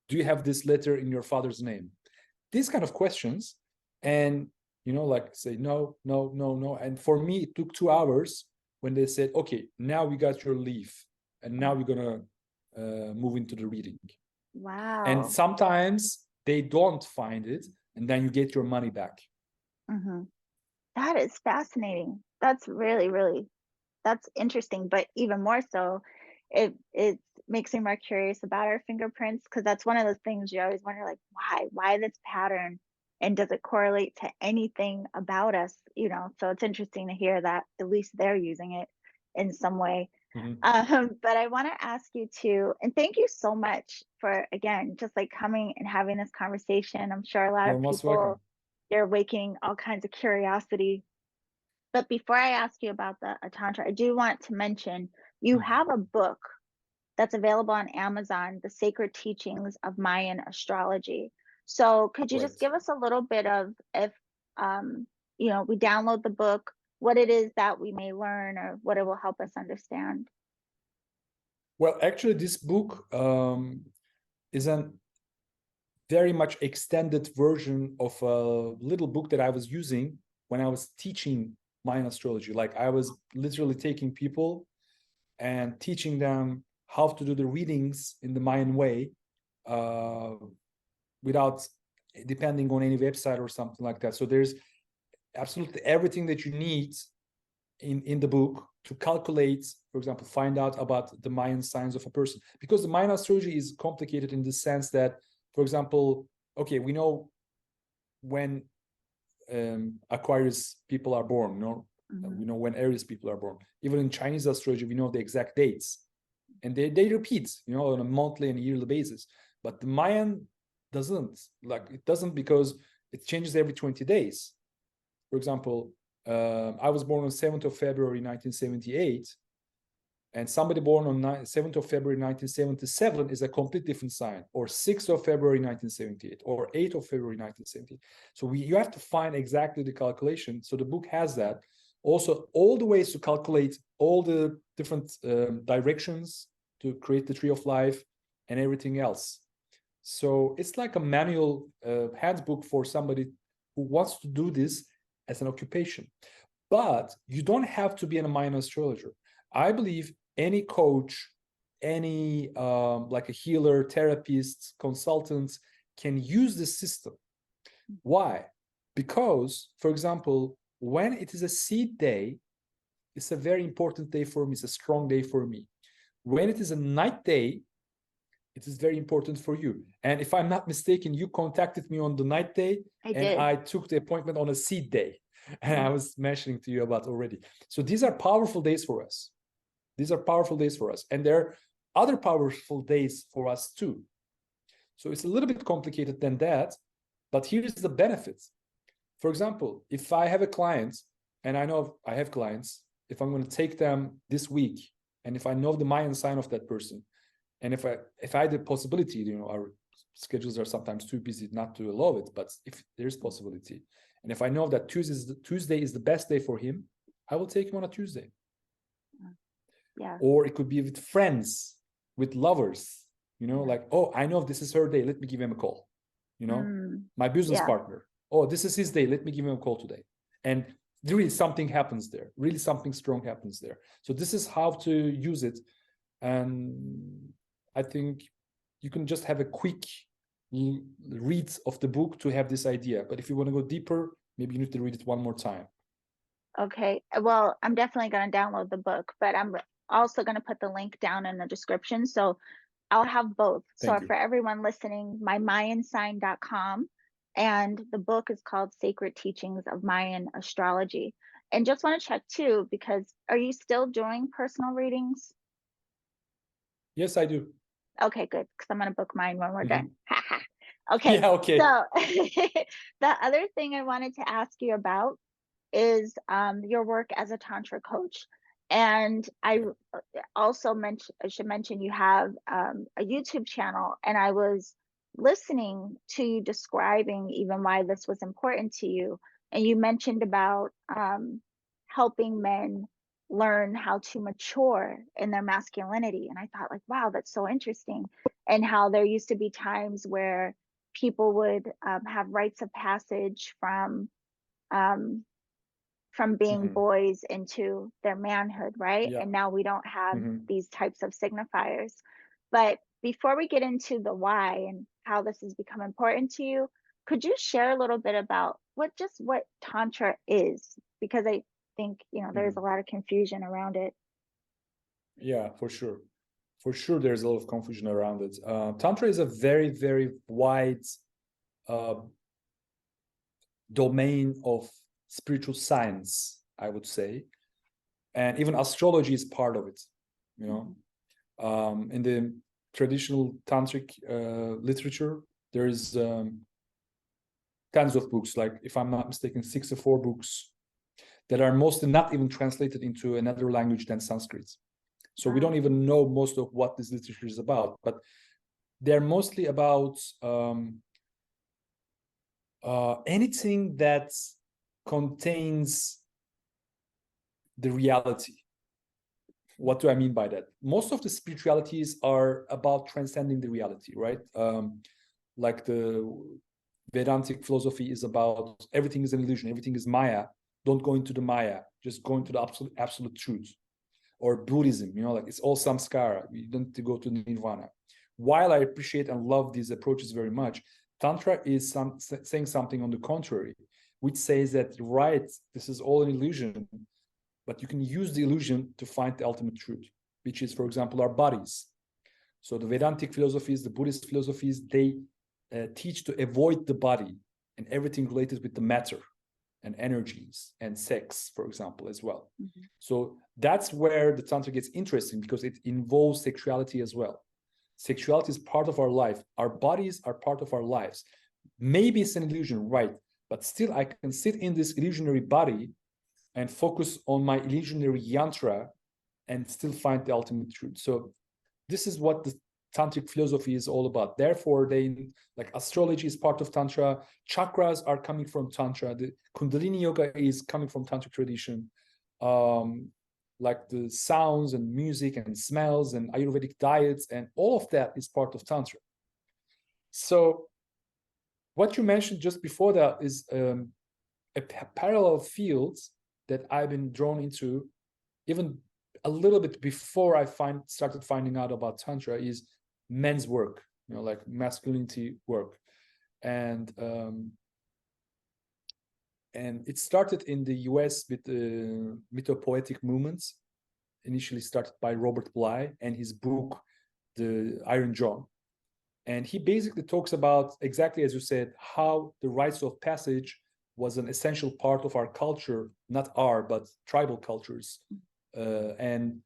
Do you have this letter in your father's name? These kind of questions. And, like say, no, no, no, no. And for me, it took 2 hours when they said, okay, now we got your leave. And now we're going to move into the reading. Wow. And sometimes they don't find it. And then you get your money back. Mm-hmm. That is fascinating. That's really, really, that's interesting. But even more so, it makes me more curious about our fingerprints, because that's one of those things you always wonder, like, why this pattern, and does it correlate to anything about us? So it's interesting to hear that at least they're using it in some way. But I want to ask you too, and thank you so much for, again, just like coming and having this conversation. I'm sure a lot You're of most people, welcome. they're waking all kinds of curiosity. But before I ask you about the Tantra, I do want to mention you have a book that's available on Amazon, The Sacred Teachings of Mayan Astrology. So could you just Right. give us a little bit of, if we download the book, what it is that we may learn, or what it will help us understand? Well, actually, this book is a very much extended version of a little book that I was using when I was teaching Mayan astrology. Like, I was literally taking people and teaching them how to do the readings in the Mayan way, without depending on any website or something like that. So there's absolutely everything that you need in the book to calculate, for example, find out about the Mayan signs of a person. Because the Mayan astrology is complicated in the sense that, for example, okay, we know when Aquarius people are born, we know when Aries people are born. Even in Chinese astrology, we know the exact dates. And they repeat, on a monthly and yearly basis. But the Mayan doesn't. Like, it doesn't, because it changes every 20 days. For example, I was born on 7th of February 1978, and somebody born on 7th of February 1977 is a complete different sign, or 6th of February 1978, or 8th of February 1978. So you have to find exactly the calculation. So the book has that. Also, all the ways to calculate all the different directions to create the tree of life and everything else. So it's like a manual handbook for somebody who wants to do this as an occupation. But you don't have to be a Mayan astrologer. I believe any coach, any like a healer, therapist, consultant can use this system. Why? Because, for example, when it is a seed day, it's a very important day for me. It's a strong day for me. When it is a night day, it is very important for you. And if I'm not mistaken, you contacted me on the night day, I took the appointment on a seed day. And I was mentioning to you about already. So these are powerful days for us. These are powerful days for us. And there are other powerful days for us too. So it's a little bit complicated than that, but here's the benefits. For example, if I have a client, and I know I have clients, if I'm going to take them this week, and if I know the Mayan sign of that person, and if I had the possibility, our schedules are sometimes too busy not to allow it, but if there's possibility, and if I know that Tuesday is the best day for him, I will take him on a Tuesday. Yeah. Or it could be with friends, with lovers, like, oh, I know this is her day, let me give him a call. My business partner, oh, this is his day, let me give him a call today. And really something happens there, really something strong happens there. So this is how to use it. And I think you can just have a quick read of the book to have this idea. But if you want to go deeper, maybe you need to read it one more time. Okay. Well, I'm definitely going to download the book, but I'm also going to put the link down in the description. So I'll have both. So for everyone listening, mymayansign.com, and the book is called Sacred Teachings of Mayan Astrology. And just want to check too, because are you still doing personal readings? Yes, I do. Okay, good. Because I'm going to book mine when we're done. Okay. Yeah, okay. So the other thing I wanted to ask you about is your work as a Tantra coach. And I also should mention you have a YouTube channel, and I was listening to you describing even why this was important to you. And you mentioned about helping men learn how to mature in their masculinity. And I thought, like, wow, that's so interesting. And how there used to be times where people would have rites of passage um, from being Mhm. boys into their manhood, right? Yeah. And now we don't have Mhm. these types of signifiers. But before we get into the why and how this has become important to you, could you share a little bit about what Tantra is? Because I think, there's a Mhm. lot of confusion around it. Yeah, for sure. For sure, there's a lot of confusion around it. Tantra is a very, very wide uh, domain of spiritual science, I would say, and even astrology is part of it. You know, in the traditional tantric literature, there is tons of books. Like, if I'm not mistaken, 64 books that are mostly not even translated into another language than Sanskrit. So we don't even know most of what this literature is about, but they're mostly about anything that contains the reality. What do I mean by that? Most of the spiritualities are about transcending the reality, right? Like the Vedantic philosophy is about everything is an illusion, everything is Maya. Don't go into the Maya, just go into the absolute truth. Or Buddhism, like it's all samskara. You don't need to go to Nirvana. While I appreciate and love these approaches very much, Tantra is saying something on the contrary, which says that, right, this is all an illusion, but you can use the illusion to find the ultimate truth, which is, for example, our bodies. So the Vedantic philosophies, the Buddhist philosophies, they teach to avoid the body and everything related with the matter and energies and sex, for example, as well. Mm-hmm. So that's where the Tantra gets interesting, because it involves sexuality as well. Sexuality is part of our life. Our bodies are part of our lives. Maybe it's an illusion, right? But still, I can sit in this illusionary body and focus on my illusionary yantra and still find the ultimate truth. So this is what the tantric philosophy is all about. Therefore, like astrology is part of Tantra. Chakras are coming from Tantra. The Kundalini yoga is coming from Tantric tradition. Like the sounds and music and smells and Ayurvedic diets and all of that is part of Tantra. So what you mentioned just before that is a parallel field that I've been drawn into even a little bit before I started finding out about Tantra, is men's work, like masculinity work. And it started in the US with the mythopoetic movements, initially started by Robert Bly and his book, The Iron John. And he basically talks about, exactly as you said, how the rites of passage was an essential part of our culture, not our, but tribal cultures. And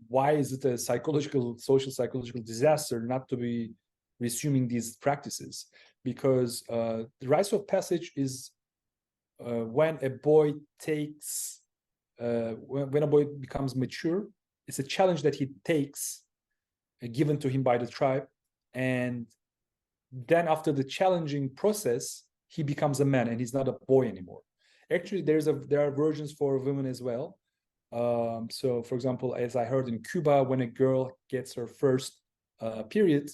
why is it a social psychological disaster not to be resuming these practices? Because the rites of passage is when a boy takes, when a boy becomes mature, it's a challenge that he takes, given to him by the tribe. And then after the challenging process, he becomes a man and he's not a boy anymore. Actually, there are versions for women as well. So, for example, as I heard in Cuba, when a girl gets her first period,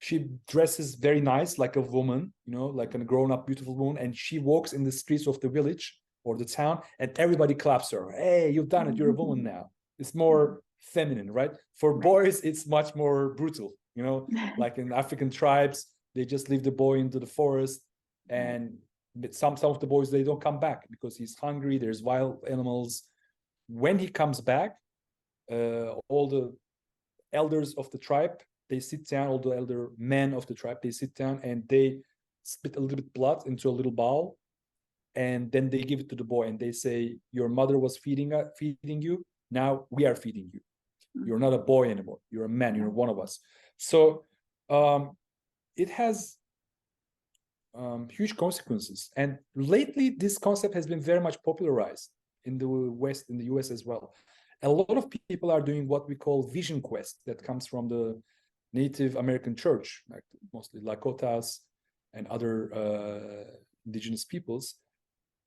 she dresses very nice, like a woman, like a grown-up, beautiful woman, and she walks in the streets of the village or the town, and everybody claps her. Hey, you've done it! You're a woman now. It's more feminine, right? For boys, it's much more brutal. Like in African tribes, they just leave the boy into the forest, and some of the boys, they don't come back because he's hungry. There's wild animals. When he comes back, all the elders of the tribe, they sit down, all the elder men of the tribe, they sit down and they spit a little bit blood into a little bowl, and then they give it to the boy and they say, your mother was feeding you, now we are feeding you. You're not a boy anymore, you're a man, you're one of us. So it has huge consequences, and lately this concept has been very much popularized in the West, in the US as well. A lot of people are doing what we call vision quest, that comes from the Native American church, like mostly Lakotas and other indigenous peoples.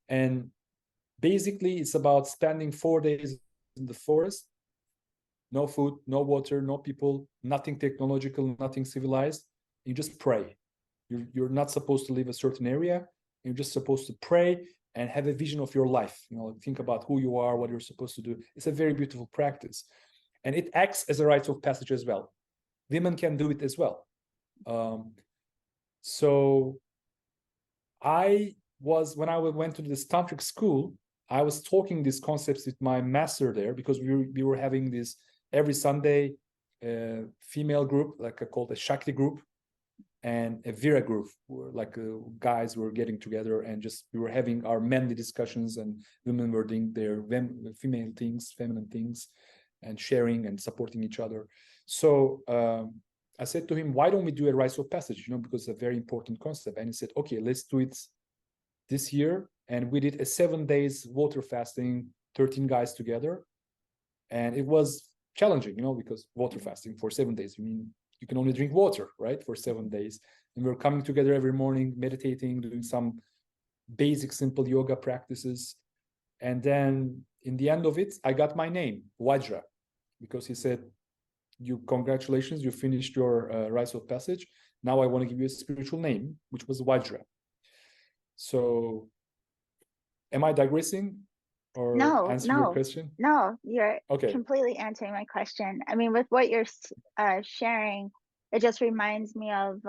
And Basically, it's about spending 4 days in the forest, no food, no water, no people, nothing technological, nothing civilized. You just pray. You're not supposed to leave a certain area. You're just supposed to pray and have a vision of your life. Think about who you are, what you're supposed to do. It's a very beautiful practice. And it acts as a rite of passage as well. Women can do it as well. So when I went to this tantric school, I was talking these concepts with my master there, because we were having this every Sunday female group, called a Shakti group, and a Vira group, guys were getting together, and we were having our manly discussions, and women were doing their female things, feminine things, and sharing and supporting each other. So I said to him, why don't we do a rite of passage, because it's a very important concept. And he said, okay, let's do it this year. And we did a 7 days water fasting, 13 guys together. And it was challenging, because water fasting for 7 days, you can only drink water, right, for 7 days. And we're coming together every morning, meditating, doing some basic, simple yoga practices. And then in the end of it, I got my name, Vajra, because he said, congratulations, you finished your rite of passage. Now I want to give you a spiritual name, which was Vajra. So am I digressing or answering your question? No, you're okay. Completely answering my question. I mean, with what you're sharing, it just reminds me of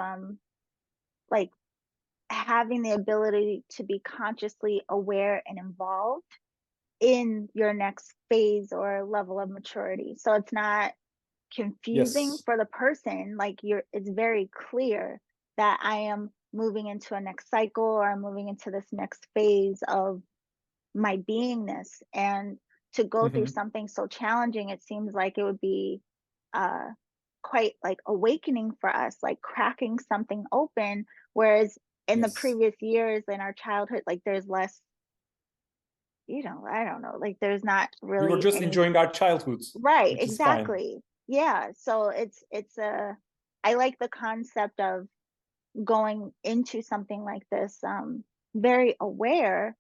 having the ability to be consciously aware and involved in your next phase or level of maturity. So it's not confusing for the person. It's very clear that I am moving into a next cycle, or I'm moving into this next phase of my beingness. And to go through something so challenging, it seems like it would be quite awakening for us, cracking something open. Whereas in the previous years in our childhood, there's less, I don't know, there's not really, we were just enjoying our childhoods, right? Exactly. Yeah. So I like the concept of going into something like this very aware,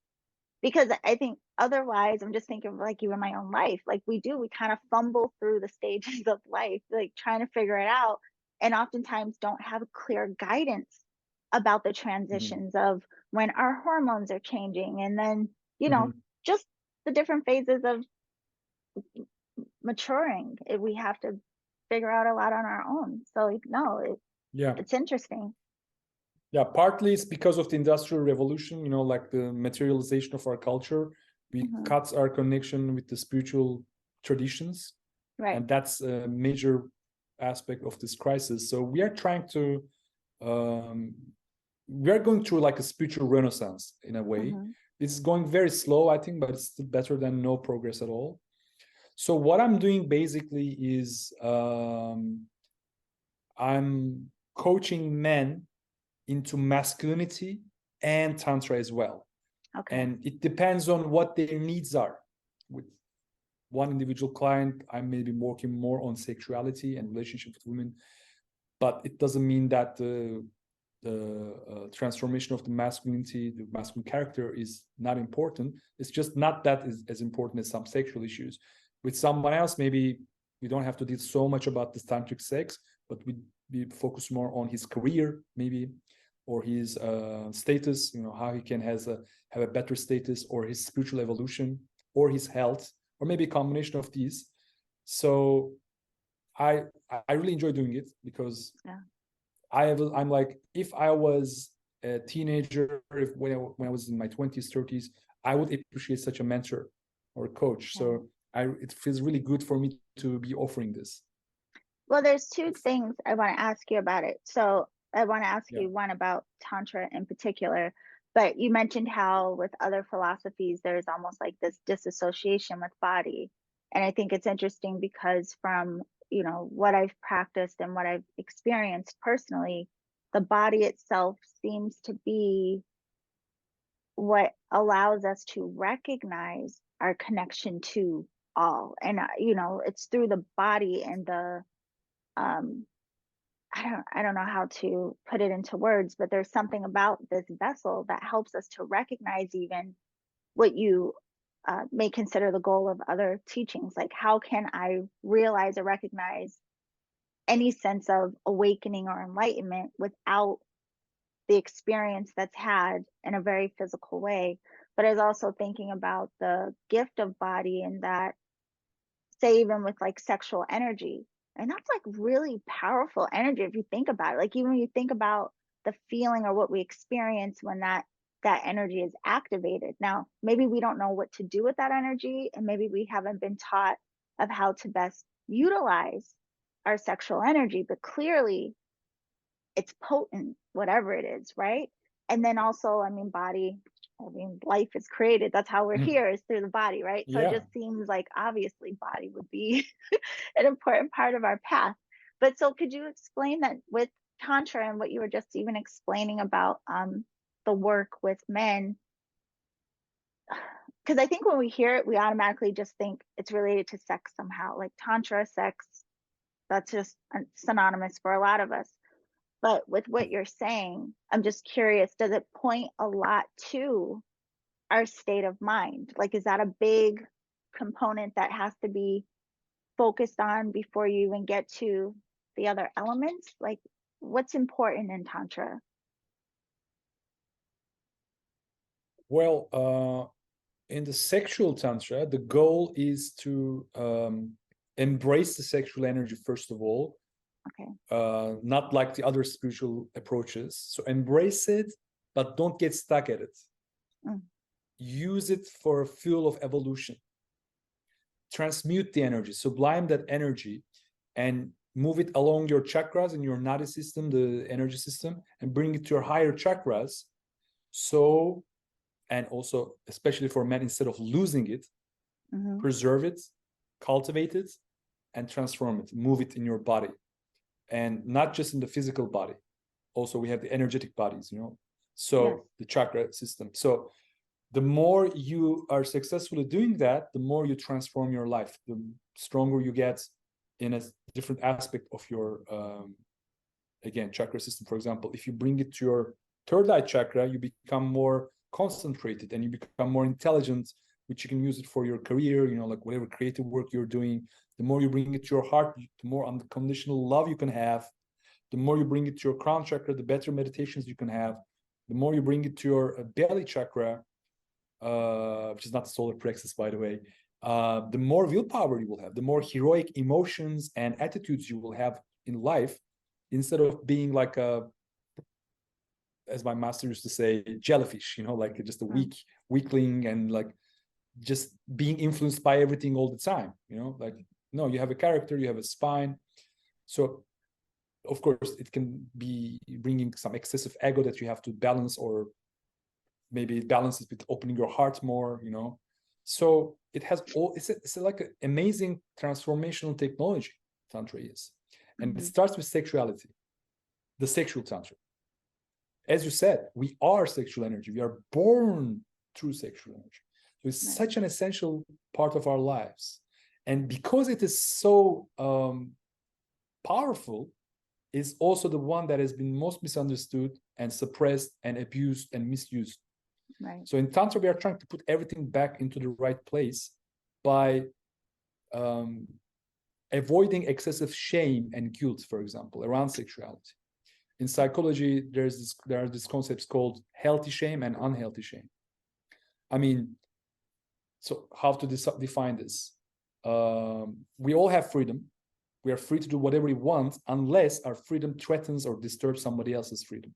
because I think otherwise, I'm just thinking even my own life, we kind of fumble through the stages of life, trying to figure it out, and oftentimes don't have clear guidance about the transitions of when our hormones are changing, and then just the different phases of maturing. We have to figure out a lot on our own. So it's interesting. Yeah, partly it's because of the Industrial Revolution, the materialization of our culture. We cut our connection with the spiritual traditions. Right. And that's a major aspect of this crisis. So we are trying to, we are going through a spiritual renaissance in a way. It's going very slow, I think, but it's still better than no progress at all. So what I'm doing basically is I'm coaching men into masculinity and Tantra as well. Okay. And it depends on what their needs are. With one individual client, I may be working more on sexuality and relationship with women, but it doesn't mean that the transformation of the masculinity, the masculine character is not important. It's just not that is as important as some sexual issues. With someone else, maybe we don't have to deal so much about this tantric sex, but we focus more on his career, maybe, or his status, how he can have a better status, or his spiritual evolution, or his health, or maybe a combination of these. So I really enjoy doing it, because I'm if I was a teenager, when I was in my 20s, 30s, I would appreciate such a mentor or a coach. So it feels really good for me to be offering this. Well, there's two things I want to ask you about it. So I want to ask you one about Tantra in particular, but you mentioned how with other philosophies, there's almost this disassociation with body. And I think it's interesting because from, what I've practiced and what I've experienced personally, the body itself seems to be what allows us to recognize our connection to all. And, it's through the body and the, I don't know how to put it into words, but there's something about this vessel that helps us to recognize even what you may consider the goal of other teachings. Like, how can I realize or recognize any sense of awakening or enlightenment without the experience that's had in a very physical way? But I was also thinking about the gift of body, and that, say, even with like sexual energy, and that's like really powerful energy if you think about it. Like, even when you think about the feeling or what we experience when that energy is activated. Now, maybe we don't know what to do with that energy, and maybe we haven't been taught of how to best utilize our sexual energy, but clearly it's potent, whatever it is, right? And then also, I mean, body, I mean, life is created. That's how we're here, is through the body, right? So it Yeah. just seems like obviously body would be an important part of our path. But so could you explain that with Tantra and what you were just even explaining about the work with men? Because I think when we hear it, we automatically just think it's related to sex somehow, like Tantra, sex, that's just synonymous for a lot of us. But with what you're saying, I'm just curious, does it point a lot to our state of mind? Like, is that a big component that has to be focused on before you even get to the other elements? Like, what's important in Tantra? Well, in the sexual tantra, the goal is to embrace the sexual energy, first of all, Okay. not like the other spiritual approaches. So embrace it, but don't get stuck at it. Mm. Use it for a fuel of evolution. Transmute the energy, sublime that energy, and move it along your chakras and your nadi system, the energy system, and bring it to your higher chakras. So, and also, especially for men, instead of losing it, preserve it, cultivate it, and transform it, move it in your body. And not just in the physical body. Also, we have the energetic bodies, so Yes. the chakra system. So the more you are successfully doing that, the more you transform your life, the stronger you get in a different aspect of your, again, chakra system. For example, if you bring it to your third eye chakra, you become more concentrated and you become more intelligent, which you can use it for your career, like whatever creative work you're doing. The more you bring it to your heart, the more unconditional love you can have. The more you bring it to your crown chakra, the better meditations you can have. The more you bring it to your belly chakra, which is not the solar plexus, by the way, the more willpower you will have, the more heroic emotions and attitudes you will have in life, instead of being like a, as my master used to say, jellyfish, like just a weakling, and like just being influenced by everything all the time, like, no, you have a character, you have a spine. So of course it can be bringing some excessive ego that you have to balance, or maybe it balances with opening your heart more, so it has all, it's like an amazing transformational technology, Tantra is. And it starts with sexuality, the sexual Tantra. As you said, we are sexual energy, we are born through sexual energy. So it's such an essential part of our lives. And because it is so powerful, is also the one that has been most misunderstood and suppressed and abused and misused. Right. So in Tantra, we are trying to put everything back into the right place by avoiding excessive shame and guilt, for example, around sexuality. In psychology, there are these concepts called healthy shame and unhealthy shame. I mean, so how to define this? We all have freedom. We are free to do whatever we want, unless our freedom threatens or disturbs somebody else's freedom.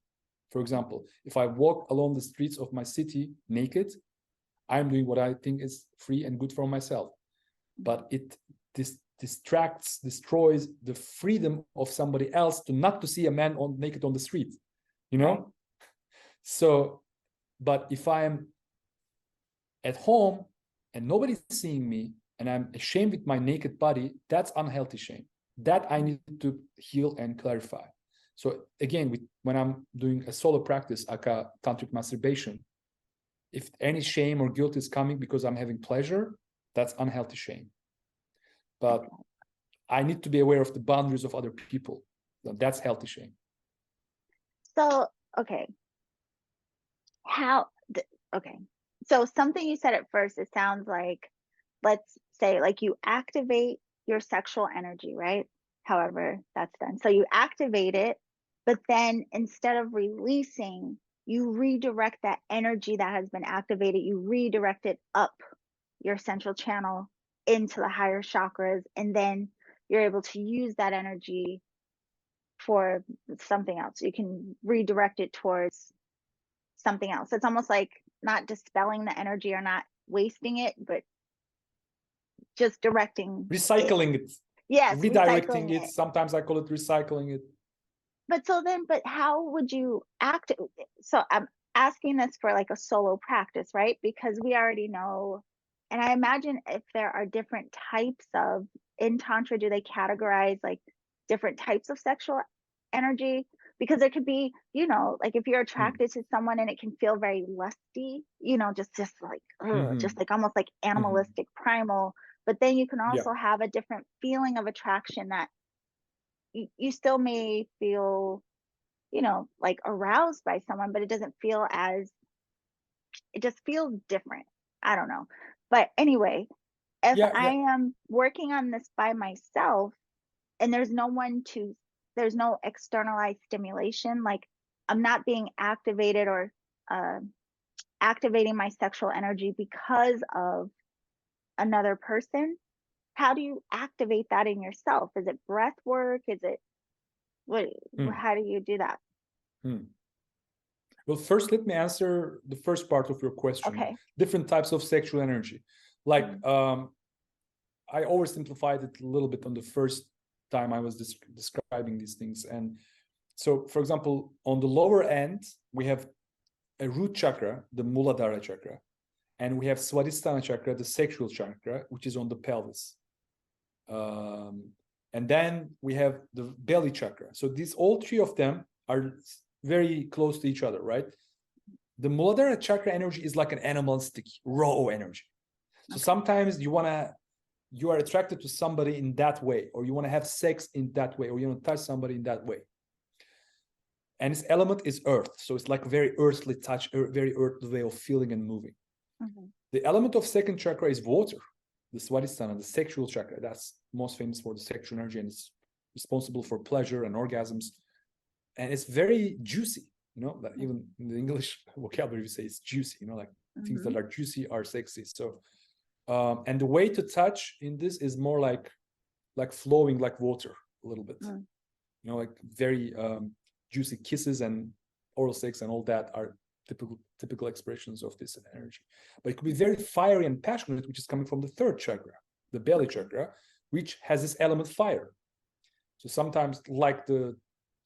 For example, if I walk along the streets of my city naked, I'm doing what I think is free and good for myself. But it distracts, destroys the freedom of somebody else to not to see a man naked on the street, Right. So, but if I'm at home and nobody's seeing me and I'm ashamed with my naked body, that's unhealthy shame. That I need to heal and clarify. So again, when I'm doing a solo practice, aka tantric masturbation, if any shame or guilt is coming because I'm having pleasure, that's unhealthy shame. But I need to be aware of the boundaries of other people. That's healthy shame. So, okay. Okay. So something you said at first, it sounds like, let's say, like you activate your sexual energy, right? However that's done. So you activate it, but then instead of releasing, you redirect that energy that has been activated, you redirect it up your central channel into the higher chakras, and then you're able to use that energy for something else. You can redirect it towards something else. It's almost like not dispelling the energy or not wasting it, but just directing it. Recycling it, Yes, redirecting recycling it. it. Sometimes I call it recycling it. But how would you act? So I'm asking this for like a solo practice, right? Because we already know, and I imagine if there are different types of, in Tantra, do they categorize like different types of sexual energy? Because it could be, like if you're attracted to someone and it can feel very lusty, just like, just like almost like animalistic, primal. But then you can Yeah. also have a different feeling of attraction that you still may feel, like aroused by someone, but it doesn't feel as, it just feels different. I don't know. But anyway, if Yeah, I yeah. am working on this by myself and there's no externalized stimulation, like I'm not being activated or uh, activating my sexual energy because of another person, how do you activate that in yourself? Is it breath work? Is it what? How do you do that? Well, first, let me answer the first part of your question. Okay. Different types of sexual energy. Like, I oversimplified it a little bit on the first time I was describing these things. And so, for example, on the lower end, we have a root chakra, the Muladhara chakra, and we have Swadhisthana chakra, the sexual chakra, which is on the pelvis. And then we have the belly chakra. So these, all three of them are very close to each other, right? The Muladhara chakra energy is like an animalistic, raw energy. So sometimes you are attracted to somebody in that way, or you want to have sex in that way, or you want to touch somebody in that way. And its element is earth. So it's like a very earthly touch, very earthly way of feeling and moving. The element of second chakra is water, the Swadhisthana, the sexual chakra. That's most famous for the sexual energy, and it's responsible for pleasure and orgasms. And it's very juicy, that even in the English vocabulary, we say it's juicy, like things that are juicy are sexy. So, and the way to touch in this is more like flowing like water a little bit, like very juicy kisses and oral sex and all that are typical expressions of this energy. But it could be very fiery and passionate, which is coming from the third chakra, the belly chakra, which has this element fire. So sometimes like the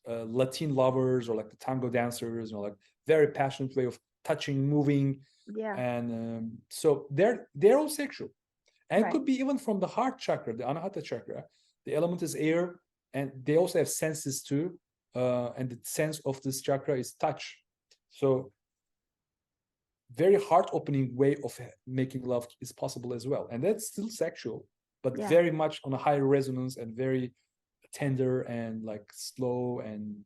Latin lovers or like the tango dancers, like very passionate way of touching, moving. Yeah. And so they're all sexual. And it could be even from the heart chakra, the Anahata chakra. The element is air, and they also have senses too. And the sense of this chakra is touch. So very heart-opening way of making love is possible as well. And that's still sexual, but very much on a higher resonance and very tender and like slow and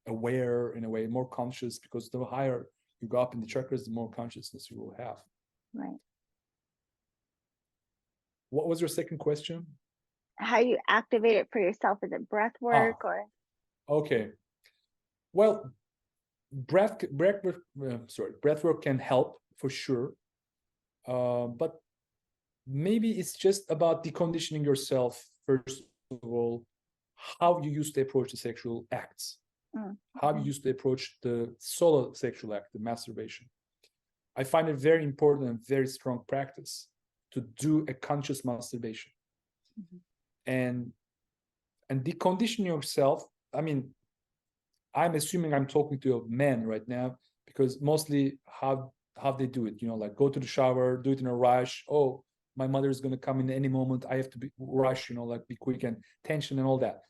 aware in a way, more conscious, because the higher you go up in the chakras, the more consciousness you will have. Right. What was your second question? How you activate it for yourself? Is it breath work or? Okay. Well, breath work can help for sure. But maybe it's just about deconditioning yourself, first of all, how you used to approach the sexual acts, how you used to approach the solo sexual act, the masturbation. I find it very important and very strong practice to do a conscious masturbation. And decondition yourself. I mean, I'm assuming I'm talking to a man right now, because mostly how they do it, like go to the shower, do it in a rush. Oh, my mother is going to come in any moment. I have to be rush, like be quick, and tension and all that.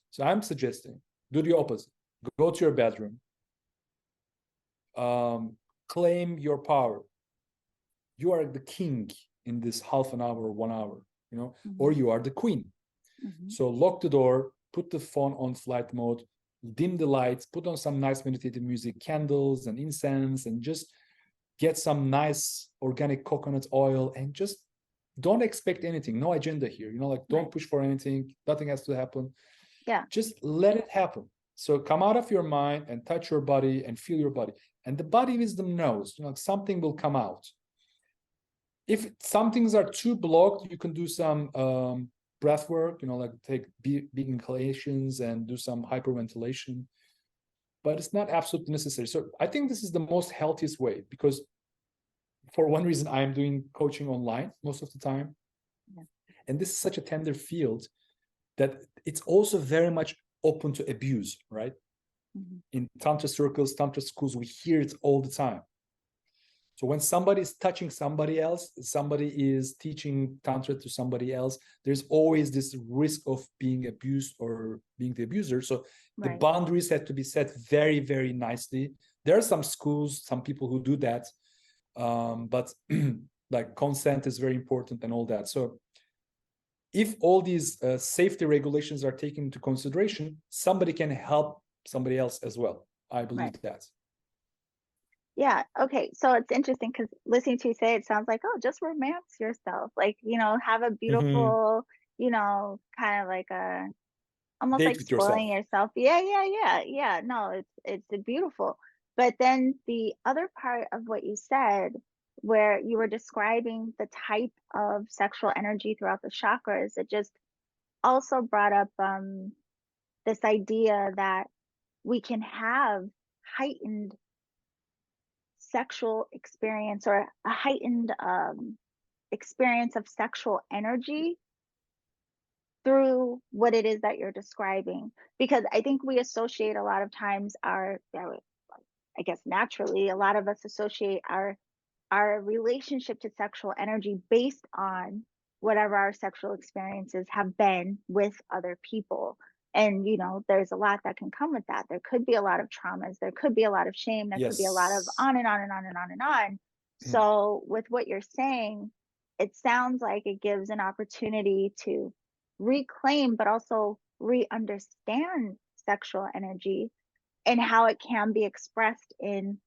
So I'm suggesting do the opposite. Go to your bedroom. Claim your power. You are the king in this half an hour or 1 hour, or you are the queen. So lock the door, put the phone on flight mode, dim the lights, put on some nice meditative music, candles and incense, and just get some nice organic coconut oil and just don't expect anything. No agenda here. Like, don't push for anything. Nothing has to happen. Yeah. Just let it happen. So come out of your mind and touch your body and feel your body. And the body wisdom knows, something will come out. If some things are too blocked, you can do some breath work, like take big inhalations and do some hyperventilation. But it's not absolutely necessary. So I think this is the most healthiest way, because for one reason, I am doing coaching online most of the time. Yeah. And this is such a tender field that it's also very much open to abuse, right? Mm-hmm. In Tantra circles, Tantra schools, we hear it all the time. So when somebody is touching somebody else, somebody is teaching Tantra to somebody else, there's always this risk of being abused or being the abuser. So the boundaries have to be set very, very nicely. There are some schools, some people who do that, but like consent is very important and all that. So if all these safety regulations are taken into consideration, somebody can help somebody else as well. I believe that. Yeah. Okay. So it's interesting because listening to you say it sounds like, oh, just romance yourself. Like, have a beautiful, kind of like almost date like with spoiling yourself. Yeah. No, it's beautiful. But then the other part of what you said, where you were describing the type of sexual energy throughout the chakras, it just also brought up this idea that we can have heightened sexual experience or a heightened experience of sexual energy through what it is that you're describing. Because I think we associate a lot of times I guess naturally, a lot of us associate our relationship to sexual energy based on whatever our sexual experiences have been with other people. And, there's a lot that can come with that. There could be a lot of traumas. There could be a lot of shame. There could be a lot of on and on and on and on and on. So with what you're saying, it sounds like it gives an opportunity to reclaim, but also re-understand sexual energy and how it can be expressed in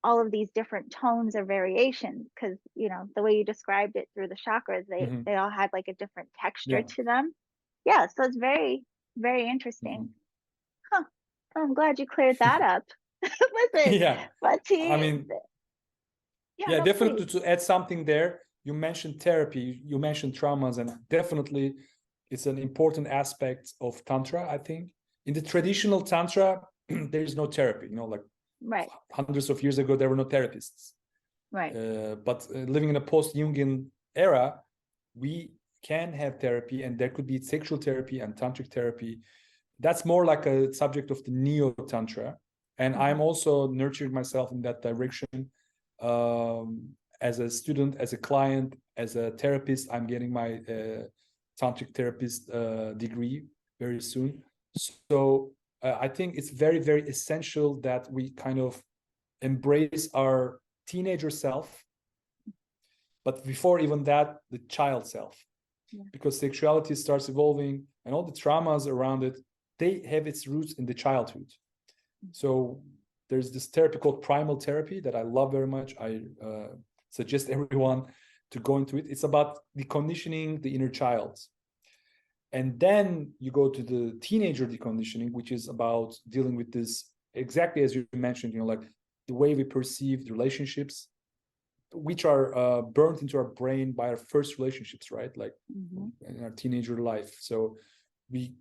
all of these different tones or variations. Because, the way you described it through the chakras, they all had like a different texture to them. Yeah. So it's very, very interesting. Huh. I'm glad you cleared that up. Listen, Fatih, I mean, definitely to add something there, you mentioned therapy, you mentioned traumas, and definitely it's an important aspect of Tantra, I think. In the traditional Tantra, there is no therapy, like hundreds of years ago, there were no therapists. But living in a post-Jungian era, we can have therapy, and there could be sexual therapy and tantric therapy. That's more like a subject of the neo-tantra. And I'm also nurturing myself in that direction. As a student, as a client, as a therapist, I'm getting my tantric therapist degree very soon. So I think it's very, very essential that we kind of embrace our teenager self, but before even that, the child self, because sexuality starts evolving and all the traumas around it, they have its roots in the childhood. So there's this therapy called primal therapy that I love very much. I suggest everyone to go into it. It's about deconditioning the inner child. And then you go to the teenager deconditioning, which is about dealing with this, exactly as you mentioned, like the way we perceive the relationships, which are burnt into our brain by our first relationships, right? Like in our teenager life. So we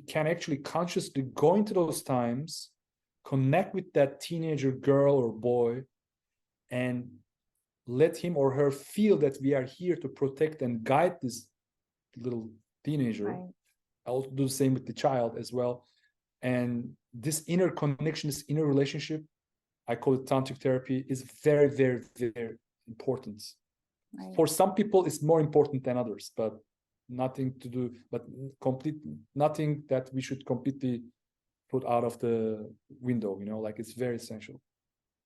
can actually consciously go into those times, connect with that teenager girl or boy, and let him or her feel that we are here to protect and guide this little teenager. I'll do the same with the child as well. And this inner connection, this inner relationship, I call it tantric therapy, is very, very, very important. For some people, it's more important than others, but nothing that we should completely put out of the window, like it's very essential.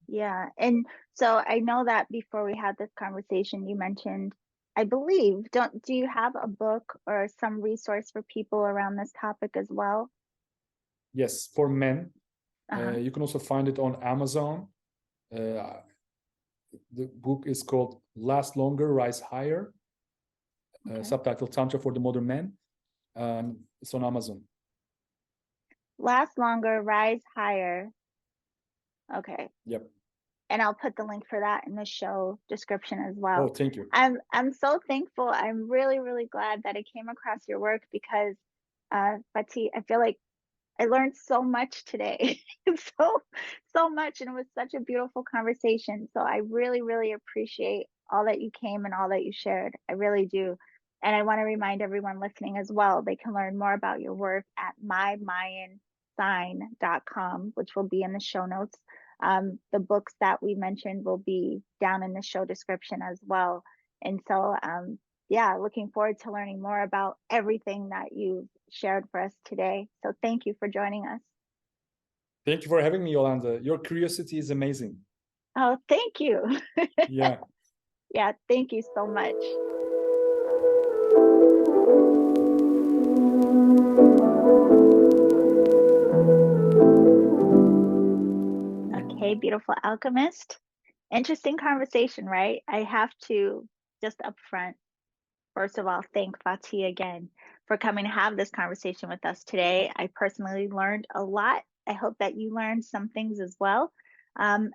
Yeah. And so I know that before we had this conversation, you mentioned, I believe, do you have a book or some resource for people around this topic as well? Yes, for men. You can also find it on Amazon. The book is called Last Longer, Rise Higher, subtitle Tantra for the Modern Man. It's on Amazon. Last Longer, Rise Higher. Okay. Yep. And I'll put the link for that in the show description as well. Oh, thank you. I'm so thankful. I'm really, really glad that I came across your work because, Fatih, I feel like I learned so much today. so much. And it was such a beautiful conversation. So I really, really appreciate all that you came and all that you shared. I really do. And I want to remind everyone listening as well, they can learn more about your work at mymayansign.com, which will be in the show notes. The books that we mentioned will be down in the show description as well. And so, yeah, looking forward to learning more about everything that you've shared for us today. So thank you for joining us. Thank you for having me, Yolanda. Your curiosity is amazing. Oh, thank you. Yeah. Yeah, thank you so much. Okay, beautiful alchemist. Interesting conversation, right? I have to just upfront, first of all, thank Fatih again for coming to have this conversation with us today. I personally learned a lot. I hope that you learned some things as well.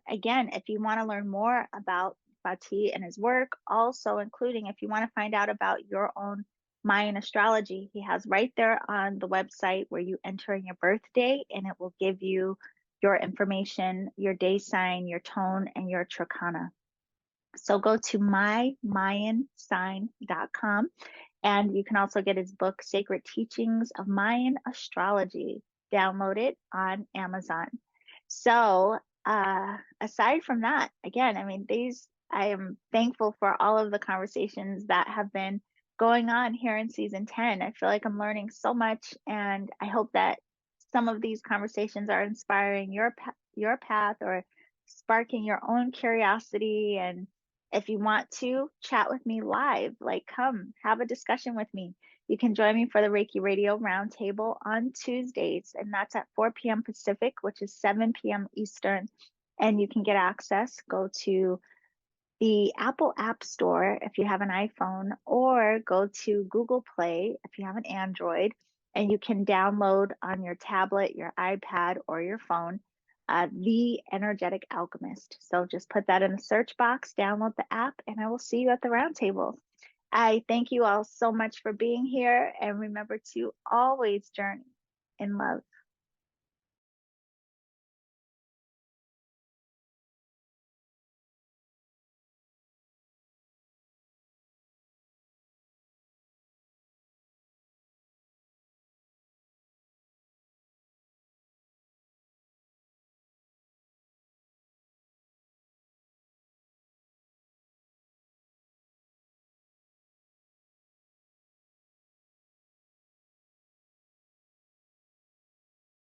Again, if you want to learn more about Fatih and his work, also including if you want to find out about your own Mayan astrology, he has right there on the website where you enter in your birthday and it will give you your information, your day sign, your tone, and your trakana. So go to mymayansign.com and you can also get his book, Sacred Teachings of Mayan Astrology, download it on Amazon. So aside from that, again, I mean, I am thankful for all of the conversations that have been going on here in season 10. I feel like I'm learning so much, and I hope that some of these conversations are inspiring your path or sparking your own curiosity. And if you want to chat with me live, like come have a discussion with me. You can join me for the Reiki Radio Roundtable on Tuesdays, and that's at 4 p.m. Pacific, which is 7 p.m. Eastern. And you can get access. Go to the Apple App Store if you have an iPhone, or go to Google Play if you have an Android, and you can download on your tablet, your iPad, or your phone The Energetic Alchemist. So just put that in the search box, download the app, and I will see you at the roundtable. I thank you all so much for being here, and remember to always journey in love.